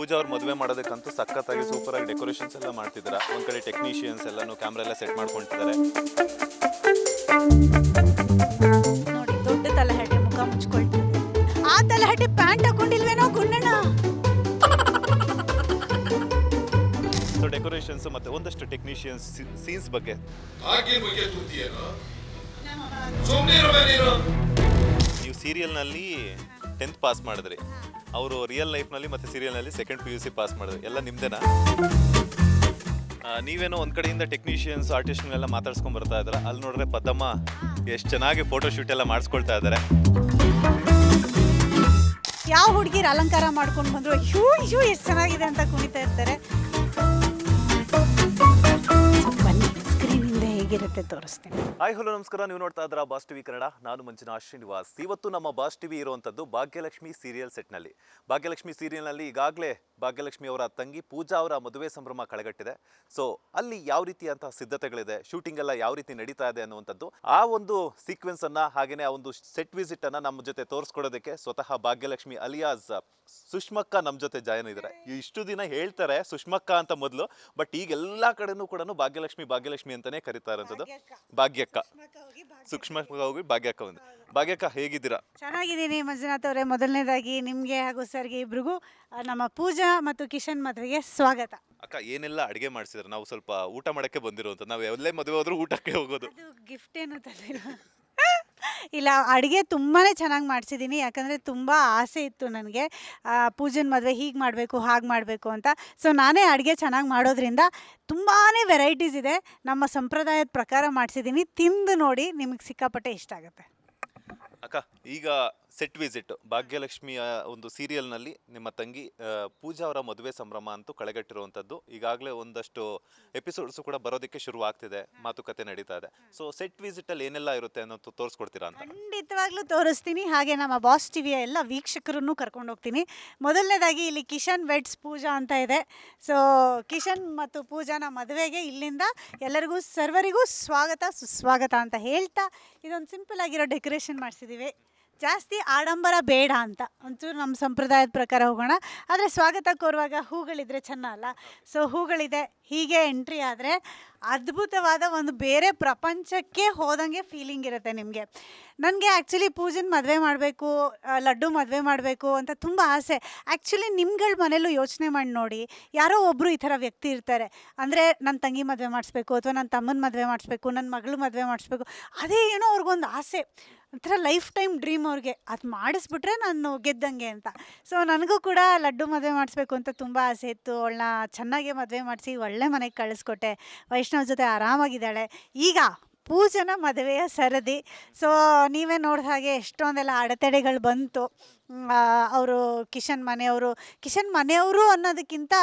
ಪೂಜಾ ಅವ್ರ ಮದುವೆ ಮಾಡೋದಕ್ಕಂತೂ ಸಖತ್ತಾಗಿ ಸೂಪರಾಗಿ ಡೆಕೋರೇಷನ್ಸ್ ಎಲ್ಲ ಮಾಡ್ತಿದ್ದಾರೆ. ಒಂದು ಕಡೆ ಟೆಕ್ನಿಷಿಯನ್ಸ್ ಎಲ್ಲನೂ ಕ್ಯಾಮ್ರಾ ಎಲ್ಲ ಸೆಟ್ ಮಾಡ್ಕೊಳ್ತಿದ್ದಾರೆ. ನೋಡಿ ದೊಡ್ಡ ತಲಹಟೆ ಮುಖ ಮುಚ್ಕೊಳ್ತಿದೆ. ಆ ತಲಹಟೆ ಪ್ಯಾಂಟ್ ಹಾಕೊಂಡಿಲ್ವೇನೋ ಗುಂಡಣ್ಣ. ಸೊ ಡೆಕೋರೇಷನ್ಸ್ ಮತ್ತೆ ಒಂದಷ್ಟು ಟೆಕ್ನಿಷಿಯನ್ಸ್ ಸೀನ್ಸ್ ಬಗ್ಗೆ ನೀವು ಸೀರಿಯಲ್ನಲ್ಲಿ 10th ಪಾಸ್ ಮಾಡಿದ್ರಿ, ಅವರು ರಿಯಲ್ ಲೈಫ್ನಲ್ಲಿ ಮತ್ತು ಸೀರಿಯಲ್ನಲ್ಲಿ 2nd PUC ಪಾಸ್ ಮಾಡಿದ್ರಿ. ಎಲ್ಲ ನಿಮ್ದೇನಾ? ನೀವೇನೋ ಒಂದು ಕಡೆಯಿಂದ ಟೆಕ್ನಿಷಿಯನ್ಸ್ ಆರ್ಟಿಸ್ಟ್ನೆಲ್ಲ ಮಾತಾಡ್ಸ್ಕೊಂಡ್ ಬರ್ತಾ ಇದ್ದಾರೆ. ಅಲ್ಲಿ ನೋಡಿದ್ರೆ ಪದ್ದಮ್ಮ ಎಷ್ಟು ಚೆನ್ನಾಗಿ ಫೋಟೋ ಶೂಟ್ ಎಲ್ಲ ಮಾಡಿಸ್ಕೊಳ್ತಾ ಇದ್ದಾರೆ. ಯಾವ ಹುಡುಗಿರು ಅಲಂಕಾರ ಮಾಡ್ಕೊಂಡು ಬಂದ್ರು ಅಯ್ಯೋ ಅಯ್ಯೋ ಎಷ್ಟು ಚೆನ್ನಾಗಿದೆ ಅಂತ ಕುಣಿತಾ ಇರ್ತಾರೆ. ಬನ್ನಿ ಸ್ಕ್ರೀನಿಂದ ಹೇಗಿರುತ್ತೆ ತೋರಿಸ್ತೇನೆ. ಹಾಯ್ ಹಲೋ ನಮಸ್ಕಾರ, ನೀವು ನೋಡ್ತಾ ಇದ್ದೀರಾ ಬಾಸ್ ಟಿವಿ ಕನ್ನಡ. ನಾನು ಮಂಜುನಾಥ್ ಶ್ರೀನಿವಾಸ್. ಇವತ್ತು ನಮ್ಮ ಬಾಸ್ ಟಿವಿ ಇರುವಂಥದ್ದು ಭಾಗ್ಯಲಕ್ಷ್ಮಿ ಸೀರಿಯಲ್ ಸೆಟ್ನಲ್ಲಿ. ಭಾಗ್ಯಲಕ್ಷ್ಮಿ ಸೀರಿಯಲ್ನಲ್ಲಿ ಈಗಾಗಲೇ ಭಾಗ್ಯಲಕ್ಷ್ಮಿ ಅವರ ತಂಗಿ ಪೂಜಾ ಅವರ ಮದುವೆ ಸಂಭ್ರಮ ಕಳೆಗಟ್ಟಿದೆ. ಸೊ ಅಲ್ಲಿ ಯಾವ ರೀತಿಯಂತಹ ಸಿದ್ಧತೆಗಳಿದೆ, ಶೂಟಿಂಗ್ ಎಲ್ಲ ಯಾವ ರೀತಿ ನಡೀತಾ ಇದೆ ಅನ್ನುವಂಥದ್ದು, ಆ ಒಂದು ಸೀಕ್ವೆನ್ಸ್ ಅನ್ನ ಹಾಗೇನೆ ಆ ಒಂದು ಸೆಟ್ ವಿಸಿಟ್ ಅನ್ನ ನಮ್ಮ ಜೊತೆ ತೋರಿಸ್ಕೊಡೋದಕ್ಕೆ ಸ್ವತಃ ಭಾಗ್ಯಲಕ್ಷ್ಮಿ ಅಲಿಯಾಸ್ ಸುಷ್ಮಕ್ಕ ನಮ್ಮ ಜೊತೆ ಜಾಯ್ನ್ ಇದ್ದಾರೆ. ಇಷ್ಟು ದಿನ ಹೇಳ್ತಾರೆ ಸುಷ್ಮಕ್ಕ ಅಂತ ಮೊದಲು, ಬಟ್ ಈಗ ಎಲ್ಲ ಕಡೆನೂ ಕೂಡ ಭಾಗ್ಯಲಕ್ಷ್ಮಿ ಭಾಗ್ಯಲಕ್ಷ್ಮಿ ಅಂತಾನೆ ಕರೀತಾ ಇರೋಂಥದ್ದು. ಭಾಗ್ಯಕ್ಕ, ಸೂಕ್ಷ್ಮಕ್ಕ ಹೋಗಿ ಭಾಗ್ಯಕ್ಕ ಒಂದು. ಭಾಗ್ಯಕ್ಕ ಹೇಗಿದ್ದೀರಾ? ಚೆನ್ನಾಗಿದ್ದೀನಿ ಮಂಜುನಾಥ್ ಅವರೇ. ಮೊದಲನೇದಾಗಿ ನಿಮಗೆ ಹಾಗೂ ಸರ್ಗೆ ಇಬ್ರಿಗೂ ನಮ್ಮ ಪೂಜಾ ಮತ್ತು ಕಿಶನ್ ಮದುವೆಗೆ ಸ್ವಾಗತ. ಅಕ್ಕ ಏನೆಲ್ಲ ಅಡುಗೆ ಮಾಡಿಸಿದ್ರೆ? ನಾವು ಸ್ವಲ್ಪ ಊಟ ಮಾಡಕ್ಕೆ ಬಂದಿರುವಂತ, ನಾವು ಎಲ್ಲೇ ಮದುವೆ ಹೋದ್ರೂ ಊಟಕ್ಕೆ ಹೋಗೋದು. ಅದು ಗಿಫ್ಟ್ ಏನು ತಂದಿಲ್ಲ. ಇಲ್ಲ, ಅಡುಗೆ ತುಂಬಾ ಚೆನ್ನಾಗಿ ಮಾಡಿಸಿದ್ದೀನಿ. ಯಾಕಂದರೆ ತುಂಬ ಆಸೆ ಇತ್ತು ನನಗೆ ಪೂಜನ ಮದುವೆ ಹೀಗೆ ಮಾಡಬೇಕು ಹಾಗೆ ಮಾಡಬೇಕು ಅಂತ. ಸೊ ನಾನೇ ಅಡುಗೆ ಚೆನ್ನಾಗಿ ಮಾಡೋದ್ರಿಂದ ತುಂಬಾ ವೆರೈಟೀಸ್ ಇದೆ. ನಮ್ಮ ಸಂಪ್ರದಾಯದ ಪ್ರಕಾರ ಮಾಡಿಸಿದ್ದೀನಿ. ತಿಂದು ನೋಡಿ, ನಿಮಗೆ ಸಿಕ್ಕಾಪಟ್ಟೆ ಇಷ್ಟ ಆಗುತ್ತೆ. ಅಕ್ಕ ಈಗ ಸೆಟ್ ವಿಸಿಟ್ ಭಾಗ್ಯಲಕ್ಷ್ಮಿಯ ಒಂದು ಸೀರಿಯಲ್ನಲ್ಲಿ ನಿಮ್ಮ ತಂಗಿ ಪೂಜಾ ಅವರ ಮದುವೆ ಸಂಭ್ರಮ ಅಂತೂ ಕಳೆಗಟ್ಟಿರುವಂಥದ್ದು. ಈಗಾಗಲೇ ಒಂದಷ್ಟು ಎಪಿಸೋಡ್ಸು ಕೂಡ ಬರೋದಕ್ಕೆ ಶುರು ಆಗ್ತಿದೆ, ಮಾತುಕತೆ ನಡೀತಾ ಇದೆ. ಸೊ ಸೆಟ್ ವಿಸಿಟ್ ಅಲ್ಲಿ ಏನೆಲ್ಲ ಇರುತ್ತೆ ಅನ್ನೋದು ತೋರಿಸ್ಕೊಡ್ತೀರಾ ಅಂತ? ಖಂಡಿತವಾಗ್ಲೂ ತೋರಿಸ್ತೀನಿ. ಹಾಗೆ ನಮ್ಮ ಬಾಸ್ ಟಿವಿಯ ಎಲ್ಲ ವೀಕ್ಷಕರನ್ನು ಕರ್ಕೊಂಡು ಹೋಗ್ತೀನಿ. ಮೊದಲನೇದಾಗಿ ಇಲ್ಲಿ ಕಿಶನ್ ವೆಡ್ಸ್ ಪೂಜಾ ಅಂತ ಇದೆ. ಸೊ ಕಿಶನ್ ಮತ್ತು ಪೂಜಾನ ಮದುವೆಗೆ ಇಲ್ಲಿಂದ ಎಲ್ಲರಿಗೂ ಸರ್ವರಿಗೂ ಸ್ವಾಗತ ಸುಸ್ವಾಗತ ಅಂತ ಹೇಳ್ತಾ ಇದೊಂದು ಸಿಂಪಲ್ ಆಗಿರೋ ಡೆಕೋರೇಷನ್ ಮಾಡಿಸಿದ್ದೀವಿ. ಜಾಸ್ತಿ ಆಡಂಬರ ಬೇಡ ಅಂತ ಒಂಚೂರು ನಮ್ಮ ಸಂಪ್ರದಾಯದ ಪ್ರಕಾರ ಹೋಗೋಣ. ಆದರೆ ಸ್ವಾಗತ ಕೋರುವಾಗ ಹೂಗಳಿದ್ರೆ ಚೆನ್ನ ಅಲ್ಲ. ಸೊ ಹೂಗಳಿದೆ. ಹೀಗೆ ಎಂಟ್ರಿ ಆದರೆ ಅದ್ಭುತವಾದ ಒಂದು ಬೇರೆ ಪ್ರಪಂಚಕ್ಕೆ ಹೋದಂಗೆ ಫೀಲಿಂಗ್ ಇರುತ್ತೆ ನಿಮಗೆ. ನನಗೆ ಆ್ಯಕ್ಚುಲಿ ಪೂಜನ ಮದುವೆ ಮಾಡಬೇಕು, ಲಡ್ಡು ಮದುವೆ ಮಾಡಬೇಕು ಅಂತ ತುಂಬ ಆಸೆ. ಆ್ಯಕ್ಚುಲಿ ನಿಮ್ಗಳ ಮನೇಲೂ ಯೋಚನೆ ಮಾಡಿ ನೋಡಿ, ಯಾರೋ ಒಬ್ಬರು ಈ ಥರ ವ್ಯಕ್ತಿ ಇರ್ತಾರೆ. ಅಂದರೆ ನನ್ನ ತಂಗಿ ಮದುವೆ ಮಾಡಿಸ್ಬೇಕು, ಅಥವಾ ನನ್ನ ತಮ್ಮನ ಮದುವೆ ಮಾಡಿಸ್ಬೇಕು, ನನ್ನ ಮಗಳು ಮದುವೆ ಮಾಡಿಸ್ಬೇಕು, ಅದೇ ಏನೋ ಅವ್ರಿಗೊಂದು ಆಸೆ, ಒಂಥರ ಲೈಫ್ ಟೈಮ್ ಡ್ರೀಮ್ ಅವ್ರಿಗೆ. ಅದು ಮಾಡಿಸ್ಬಿಟ್ರೆ ನಾನು ಗೆದ್ದಂಗೆ ಅಂತ. ಸೊ ನನಗೂ ಕೂಡ ಲಡ್ಡು ಮದುವೆ ಮಾಡಿಸ್ಬೇಕು ಅಂತ ತುಂಬ ಆಸೆ ಇತ್ತು. ಅವಳನ್ನ ಚೆನ್ನಾಗಿ ಮದುವೆ ಮಾಡಿಸಿ ಒಳ್ಳೆ ಮನೆಗೆ ಕಳಿಸ್ಕೊಟ್ಟೆ. ವೈಷ್ಣವ್ ಜೊತೆ ಆರಾಮಾಗಿದ್ದಾಳೆ. ಈಗ ಪೂಜನ ಮದುವೆಯ ಸರದಿ. ಸೊ ನೀವೇ ನೋಡಿದ ಹಾಗೆ ಎಷ್ಟೊಂದೆಲ್ಲ ಅಡೆತಡೆಗಳು ಬಂತು. ಅವರು ಕಿಶನ್ ಮನೆಯವರು ಅನ್ನೋದಕ್ಕಿಂತ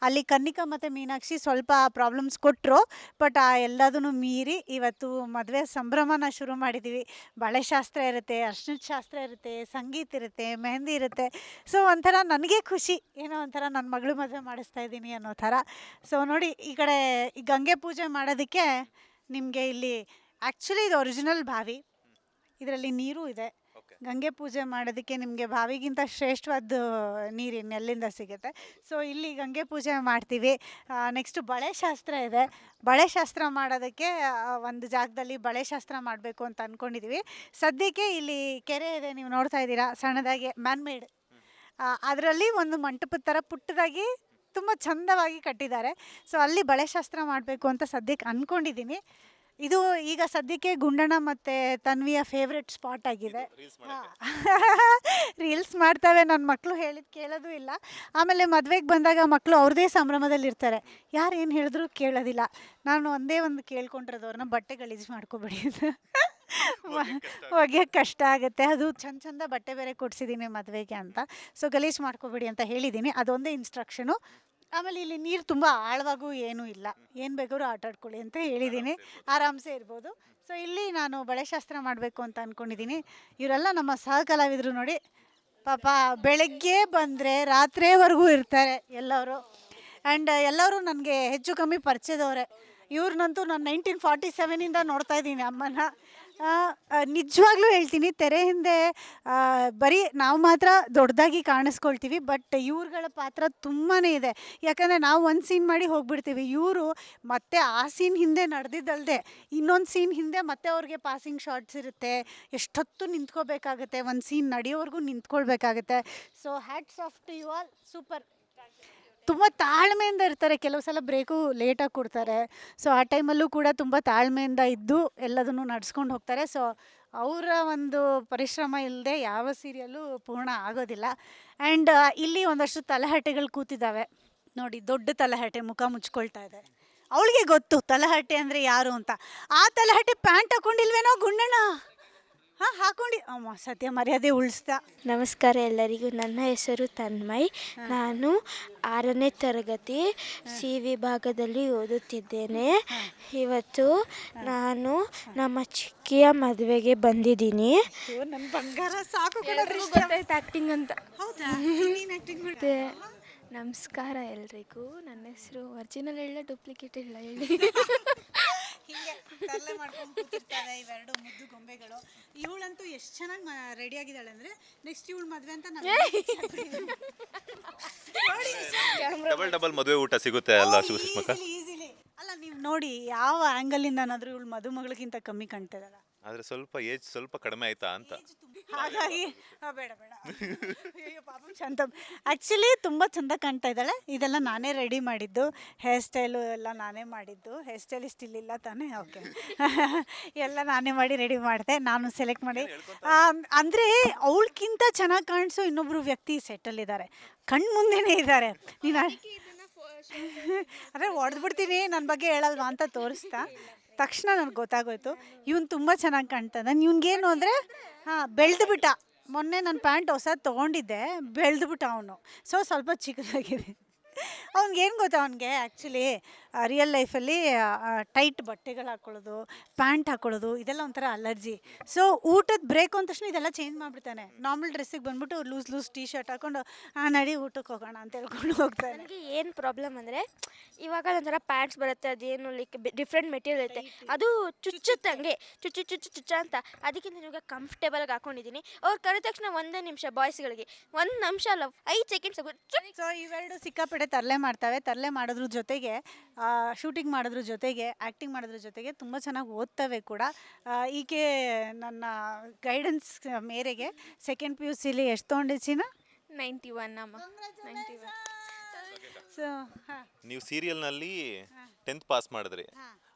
ಅಲ್ಲಿ ಕನ್ನಿಕಾ ಮತ್ತು ಮೀನಾಕ್ಷಿ ಸ್ವಲ್ಪ ಪ್ರಾಬ್ಲಮ್ಸ್ ಕೊಟ್ಟರು. ಬಟ್ ಆ ಎಲ್ಲದನ್ನು ಮೀರಿ ಇವತ್ತು ಮದುವೆ ಸಂಭ್ರಮನ ಶುರು ಮಾಡಿದ್ದೀವಿ. ಬಳೆ ಶಾಸ್ತ್ರ ಇರುತ್ತೆ, ಅರ್ಶಿಣದ ಶಾಸ್ತ್ರ ಇರುತ್ತೆ, ಸಂಗೀತ ಇರುತ್ತೆ, ಮೆಹಂದಿ ಇರುತ್ತೆ. ಸೊ ಒಂಥರ ನನಗೆ ಖುಷಿ, ಏನೋ ಒಂಥರ ನನ್ನ ಮಗಳು ಮದುವೆ ಮಾಡಿಸ್ತಾ ಇದ್ದೀನಿ ಅನ್ನೋ ಥರ. ಸೊ ನೋಡಿ, ಈ ಕಡೆ ಈ ಗಂಗೆ ಪೂಜೆ ಮಾಡೋದಕ್ಕೆ ನಿಮಗೆ ಇಲ್ಲಿ ಆ್ಯಕ್ಚುಲಿ ಇದು ಒರಿಜಿನಲ್ ಬಾವಿ. ಇದರಲ್ಲಿ ನೀರು ಇದೆ. ಗಂಗೆ ಪೂಜೆ ಮಾಡೋದಕ್ಕೆ ನಿಮಗೆ ಬಾವಿಗಿಂತ ಶ್ರೇಷ್ಠವಾದ ನೀರು ಇನ್ನೆಲ್ಲಿಂದ ಸಿಗುತ್ತೆ. ಸೊ ಇಲ್ಲಿ ಗಂಗೆ ಪೂಜೆ ಮಾಡ್ತೀವಿ. ನೆಕ್ಸ್ಟು ಬಳೆ ಶಾಸ್ತ್ರ ಇದೆ. ಬಳೆ ಶಾಸ್ತ್ರ ಮಾಡೋದಕ್ಕೆ ಒಂದು ಜಾಗದಲ್ಲಿ ಬಳೆ ಶಾಸ್ತ್ರ ಮಾಡಬೇಕು ಅಂತ ಅಂದ್ಕೊಂಡಿದ್ದೀವಿ. ಸದ್ಯಕ್ಕೆ ಇಲ್ಲಿ ಕೆರೆ ಇದೆ, ನೀವು ನೋಡ್ತಾ ಇದ್ದೀರಾ, ಸಣ್ಣದಾಗಿ ಮ್ಯಾನ್ಮೇಡ್. ಅದರಲ್ಲಿ ಒಂದು ಮಂಟಪದ ಥರ ಪುಟ್ಟದಾಗಿ ತುಂಬ ಚಂದವಾಗಿ ಕಟ್ಟಿದ್ದಾರೆ. ಸೊ ಅಲ್ಲಿ ಬಳೆ ಶಾಸ್ತ್ರ ಮಾಡಬೇಕು ಅಂತ ಸದ್ಯಕ್ಕೆ ಅಂದ್ಕೊಂಡಿದ್ದೀನಿ. ಇದು ಈಗ ಸದ್ಯಕ್ಕೆ ಗುಂಡಣ್ಣ ಮತ್ತು ತನ್ವಿಯ ಫೇವ್ರೆಟ್ ಸ್ಪಾಟ್ ಆಗಿದೆ. ರೀಲ್ಸ್ ಮಾಡ್ತವೆ. ನನ್ನ ಮಕ್ಕಳು ಹೇಳಿದ್ದು ಕೇಳೋದು ಇಲ್ಲ. ಆಮೇಲೆ ಮದುವೆಗೆ ಬಂದಾಗ ಮಕ್ಕಳು ಅವ್ರದ್ದೇ ಸಂಭ್ರಮದಲ್ಲಿರ್ತಾರೆ. ಯಾರು ಏನು ಹೇಳಿದ್ರು ಕೇಳೋದಿಲ್ಲ. ನಾನು ಒಂದೇ ಒಂದು ಕೇಳ್ಕೊಂಡಿರೋದು, ಅವ್ರನ್ನ ಬಟ್ಟೆ ಗಲೀಜು ಮಾಡ್ಕೊಬೇಡಿ ಅಂತ. ಒಗೆಯೋಕ್ಕೆ ಕಷ್ಟ ಆಗುತ್ತೆ. ಅದು ಚಂದ ಬಟ್ಟೆ ಬೇರೆ ಕೊಡಿಸಿದ್ದೀನಿ ಮದುವೆಗೆ ಅಂತ. ಸೊ ಗಲೀಜು ಮಾಡ್ಕೊಬೇಡಿ ಅಂತ ಹೇಳಿದ್ದೀನಿ. ಅದೊಂದೇ ಇನ್ಸ್ಟ್ರಕ್ಷನು. ಆಮೇಲೆ ಇಲ್ಲಿ ನೀರು ತುಂಬ ಆಳವಾಗೂ ಏನೂ ಇಲ್ಲ, ಏನು ಬೇಕಾದ್ರೂ ಆಟ ಆಡ್ಕೊಳ್ಳಿ ಅಂತ ಹೇಳಿದ್ದೀನಿ. ಆರಾಮ್ಸೆ ಇರ್ಬೋದು. ಸೊ ಇಲ್ಲಿ ನಾನು ಬಳೆ ಶಾಸ್ತ್ರ ಮಾಡಬೇಕು ಅಂತ ಅಂದ್ಕೊಂಡಿದ್ದೀನಿ. ಇವರೆಲ್ಲ ನಮ್ಮ ಸಹ ಕಲಾವಿದರು ನೋಡಿ. ಪಾಪ ಬೆಳಗ್ಗೆ ಬಂದರೆ ರಾತ್ರಿವರೆಗೂ ಇರ್ತಾರೆ ಎಲ್ಲರೂ. ಆ್ಯಂಡ್ ಎಲ್ಲರೂ ನನಗೆ ಹೆಚ್ಚು ಕಮ್ಮಿ ಪರಿಚಯದವರೇ. ಇವ್ರನ್ನಂತೂ ನಾನು 1947ಇಂದ ನೋಡ್ತಾ ಇದ್ದೀನಿ ಅಮ್ಮನ. ನಿಜವಾಗ್ಲೂ ಹೇಳ್ತೀನಿ, ತೆರೆ ಹಿಂದೆ ಬರೀ ನಾವು ಮಾತ್ರ ದೊಡ್ಡದಾಗಿ ಕಾಣಿಸ್ಕೊಳ್ತೀವಿ, ಬಟ್ ಇವ್ರುಗಳ ಪಾತ್ರ ತುಂಬಾ ಇದೆ. ಯಾಕಂದರೆ ನಾವು ಒಂದು ಸೀನ್ ಮಾಡಿ ಹೋಗ್ಬಿಡ್ತೀವಿ, ಇವರು ಮತ್ತೆ ಆ ಸೀನ್ ಹಿಂದೆ ನಡೆದಿದ್ದಲ್ದೆ ಇನ್ನೊಂದು ಸೀನ್ ಹಿಂದೆ ಮತ್ತೆ ಅವ್ರಿಗೆ ಪಾಸಿಂಗ್ ಶಾರ್ಟ್ಸ್ ಇರುತ್ತೆ, ಎಷ್ಟೊತ್ತು ನಿಂತ್ಕೋಬೇಕಾಗುತ್ತೆ, ಒಂದು ಸೀನ್ ನಡೆಯೋವರೆಗೂ ನಿಂತ್ಕೊಳ್ಬೇಕಾಗುತ್ತೆ. So hats off to you all, super. ತುಂಬ ತಾಳ್ಮೆಯಿಂದ ಇರ್ತಾರೆ, ಕೆಲವು ಸಲ ಬ್ರೇಕು ಲೇಟಾಗಿ ಕೊಡ್ತಾರೆ. ಸೊ ಆ ಟೈಮಲ್ಲೂ ಕೂಡ ತುಂಬ ತಾಳ್ಮೆಯಿಂದ ಇದ್ದು ಎಲ್ಲದನ್ನು ನಡ್ಸ್ಕೊಂಡು ಹೋಗ್ತಾರೆ. ಸೊ ಅವರ ಒಂದು ಪರಿಶ್ರಮ ಇಲ್ಲದೆ ಯಾವ ಸೀರಿಯಲ್ಲು ಪೂರ್ಣ ಆಗೋದಿಲ್ಲ. ಆ್ಯಂಡ್ ಇಲ್ಲಿ ಒಂದಷ್ಟು ತಲಹಟೆಗಳು ಕೂತಿದ್ದಾವೆ ನೋಡಿ, ದೊಡ್ಡ ತಲಹಟೆ ಮುಖ ಮುಚ್ಕೊಳ್ತಾ ಇದೆ. ಅವಳಿಗೆ ಗೊತ್ತು ತಲಹಟೆ ಅಂದರೆ ಯಾರು ಅಂತ. ಆ ತಲಹಟೆ ಪ್ಯಾಂಟ್ ಹಾಕೊಂಡಿಲ್ವೇನೋ ಗುಂಡಣ್ಣ? ಹಾಂ ಹಾಕೊಂಡು ಅಮ್ಮ ಸತ್ಯ ಮರ್ಯಾದೆ ಉಳಿಸ್ದ. ನಮಸ್ಕಾರ ಎಲ್ಲರಿಗೂ. ನನ್ನ ಹೆಸರು ತನ್ಮಯ್. ನಾನು 6ನೇ ತರಗತಿ ಸಿ ವಿಭಾಗದಲ್ಲಿ ಓದುತ್ತಿದ್ದೇನೆ. ಇವತ್ತು ನಾನು ನಮ್ಮ ಚಿಕ್ಕಿಯ ಮದುವೆಗೆ ಬಂದಿದ್ದೀನಿ. ನನ್ನ ಬಂಗಾರ ಸಾಕು. ಗೊತ್ತಾಯ್ತು ಆ್ಯಕ್ಟಿಂಗ್ ಅಂತ. ಹೌದಾ? ಮತ್ತೆ ನಮಸ್ಕಾರ ಎಲ್ರಿಗೂ. ನನ್ನ ಹೆಸರು ಒರಿಜಿನಲ್ ಹೇಳ ಡೂಪ್ಲಿಕೇಟ್ ಇಲ್ಲ ಹೇಳಿ. ಹೀಗೆ ತರಲೆ ಮಾಡ್ಕೊಂಡು ಕೂತಿರ್ತಾರೆ ಇವೆರಡು ಮುದ್ದು ಗೊಂಬೆಗಳು. ಇವಳಂತೂ ಎಷ್ಟು ಚೆನ್ನಾಗಿ ರೆಡಿ ಆಗಿದ್ದಾಳೆ ಅಂದರೆ ನೆಕ್ಸ್ಟ್ ಇವಳು ಮದುವೆ ಅಂತ ಡಬಲ್ ಮದುವೆ ಊಟ ಸಿಗುತ್ತೆ ಅಲ್ಲ ಸುಷ್ಮಕ್ಕ? ಈಸಿಲಿ ಅಲ್ಲ, ನೀವು ನೋಡಿ ಯಾವ ಆ್ಯಂಗಲಿಂದನಾದರೂ ಇವಳು ಮದುಮಗಳಿಗಿಂತ ಕಮ್ಮಿ ಕಾಣ್ತಿದ್ದಾಳ. ಆದರೆ ಸ್ವಲ್ಪ ಏಜ್ ಸ್ವಲ್ಪ ಕಡಿಮೆ ಆಯ್ತಾ ಅಂತ. ಹಾಗಾಗಿ ಬೇಡ ಬೇಡ ಅಯ್ಯೋ ಪಾಪ ಶಾಂತ. ಆ್ಯಕ್ಚುಲಿ ತುಂಬ ಚೆಂದ ಕಾಣ್ತಾ ಇದ್ದಾಳೆ. ಇದೆಲ್ಲ ನಾನೇ ರೆಡಿ ಮಾಡಿದ್ದು, ಹೇರ್ ಸ್ಟೈಲು ಎಲ್ಲ ನಾನೇ ಮಾಡಿದ್ದು. ಹೇರ್ ಸ್ಟೈಲಿಸ್ಟ್ ಇಲ್ಲಿಲ್ಲ ತಾನೇ? ಓಕೆ ಎಲ್ಲ ನಾನೇ ಮಾಡಿ ರೆಡಿ ಮಾಡಿದೆ, ನಾನು ಸೆಲೆಕ್ಟ್ ಮಾಡಿ. ಅಂದರೆ ಅವಳಕ್ಕಿಂತ ಚೆನ್ನಾಗಿ ಕಾಣಿಸೋ ಇನ್ನೊಬ್ಬರು ವ್ಯಕ್ತಿ ಸೆಟ್ಟಲ್ಲಿದ್ದಾರೆ, ಕಣ್ಣು ಮುಂದೆನೇ ಇದ್ದಾರೆ. ನೀನು ಅದೇ ಹೊಡೆದ್ಬಿಡ್ತೀನಿ ನನ್ನ ಬಗ್ಗೆ ಹೇಳಲ್ವಾ ಅಂತ ತೋರಿಸ್ತಾ ತಕ್ಷಣ ನನಗೆ ಗೊತ್ತಾಗೋಯ್ತು ಇವ್ನು ತುಂಬ ಚೆನ್ನಾಗಿ ಕಾಣ್ತಾನೆ. ಇವ್ನಿಗೇನು ಅಂದರೆ ಬೆಳೆದು ಬಿಟ್ಟ. ಮೊನ್ನೆ ನನ್ನ ಪ್ಯಾಂಟ್ ಹೊಸದು ತೊಗೊಂಡಿದ್ದೆ, ಬೆಳೆದು ಬಿಟ್ಟ ಅವನು. ಸೊ ಸ್ವಲ್ಪ ಚಿಕ್ಕದಾಗಿದೆ. ಅವ್ನಿಗೇನು ಗೊತ್ತಾ, ಅವ್ನಿಗೆ ಆ್ಯಕ್ಚುಲಿ ರಿಯಲ್ ಲೈಫಲ್ಲಿ ಟೈಟ್ ಬಟ್ಟೆಗಳು ಹಾಕ್ಕೊಳ್ಳೋದು, ಪ್ಯಾಂಟ್ ಹಾಕ್ಕೊಳ್ಳೋದು ಇದೆಲ್ಲ ಒಂಥರ ಅಲರ್ಜಿ. ಸೊ ಊಟದ ಬ್ರೇಕ್ ಅಂದ ತಕ್ಷಣ ಇದೆಲ್ಲ ಚೇಂಜ್ ಮಾಡಿಬಿಡ್ತಾನೆ. ನಾರ್ಮಲ್ ಡ್ರೆಸ್ಸಿಗೆ ಬಂದ್ಬಿಟ್ಟು ಲೂಸ್ ಟೀ ಶರ್ಟ್ ಹಾಕ್ಕೊಂಡು ನಡಿ ಊಟಕ್ಕೆ ಹೋಗೋಣ ಅಂತ ಹೇಳ್ಕೊಂಡು ಹೋಗ್ತಾನೆ. ನನಗೆ ಏನು ಪ್ರಾಬ್ಲಮ್ ಅಂದರೆ, ಇವಾಗ ಒಂಥರ ಪ್ಯಾಂಟ್ಸ್ ಬರುತ್ತೆ, ಅದೇನು ಲೈಕ್ ಡಿಫ್ರೆಂಟ್ ಮೆಟೀರಿಯಲ್ ಇರುತ್ತೆ, ಅದು ಚುಚ್ಚುತ್ತೆ ಹಂಗೆ ಚುಚ್ಚ ಅಂತ. ಅದಕ್ಕೆ ನಾನು ಇವಾಗ ಕಂಫರ್ಟೇಬಲಾಗಿ ಹಾಕ್ಕೊಂಡಿದ್ದೀನಿ. ಅವ್ರು ಕರೆದ ತಕ್ಷಣ ಒಂದೇ ನಿಮಿಷ, ಬಾಯ್ಸ್ಗಳಿಗೆ 1 ನಿಮಿಷ ಅಲ್ಲ 5 ಸೆಕೆಂಡ್ಸ್. ಸೊ ಇವೆರಡು ಸಿಕ್ಕಾಪಟ್ಟೆ ತರಲೆ ಮಾಡ್ತವೆ. ತರಲೆ ಮಾಡೋದ್ರ ಜೊತೆಗೆ ಶೂಟಿಂಗ್ ಮಾಡೋದ್ರ ಜೊತೆಗೆ ಆ್ಯಕ್ಟಿಂಗ್ ಮಾಡೋದ್ರ ಜೊತೆಗೆ ತುಂಬ ಚೆನ್ನಾಗಿ ಓದ್ತವೆ ಕೂಡ. ಈಕೆ ನನ್ನ ಗೈಡೆನ್ಸ್ ಮೇರೆಗೆ ಸೆಕೆಂಡ್ PUCಲಿ ಎಷ್ಟು ತೊಗೊಂಡಿದ್ದೀನ? 91 ಅಮ್ಮ, 91. ಸೊ ನೀವು ಸೀರಿಯಲ್ನಲ್ಲಿ 10th ಪಾಸ್ ಮಾಡಿದ್ರಿ,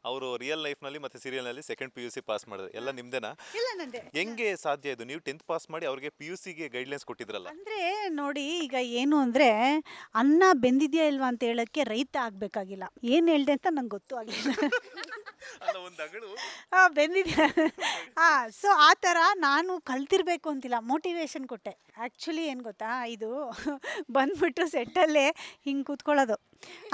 ಅವರು ರಿಯಲ್ ಲೈಫ್ನಲ್ಲಿ ಮತ್ತು ಸೀರಿಯಲ್ನಲ್ಲಿ ಸೆಕೆಂಡ್ PUC ಪಾಸ್ ಮಾಡಿದ್ರು. ಎಲ್ಲ ನಿಮ್ದೇನಾ? ಇಲ್ಲ ನಂದೆ. ಹೆಂಗೆ ಸಾಧ್ಯ ಇದು? ನೀವು 10th ಪಾಸ್ ಮಾಡಿ ಅವ್ರಿಗೆ PUCಗೆ ಗೈಡ್ಲೈನ್ಸ್ ಕೊಟ್ಟಿದ್ರಲ್ಲ? ಅಂದರೆ ನೋಡಿ, ಈಗ ಏನು ಅಂದರೆ ಅನ್ನ ಬೆಂದಿದೆಯಾ ಇಲ್ವಾ ಅಂತ ಹೇಳೋಕ್ಕೆ ರೈತ ಆಗಬೇಕಾಗಿಲ್ಲ. ಏನು ಹೇಳ್ದೆ ಅಂತ ನಂಗೆ ಗೊತ್ತೂ ಆಗಲಿಲ್ಲ. ಅಲ್ಲ, ಒಂದು ಅಗಳು ಬೆಂದಿದೆಯಾ? ಸೊ ಆ ಥರ ನಾನು ಕಲ್ತಿರ್ಬೇಕು ಅಂತಿಲ್ಲ, ಮೋಟಿವೇಶನ್ ಕೊಟ್ಟೆ. ಆ್ಯಕ್ಚುಲಿ ಏನು ಗೊತ್ತಾ, ಇದು ಬಂದ್ಬಿಟ್ಟು ಸೆಟ್ಟಲ್ಲೇ ಹಿಂಗೆ ಕೂತ್ಕೊಳ್ಳೋದು,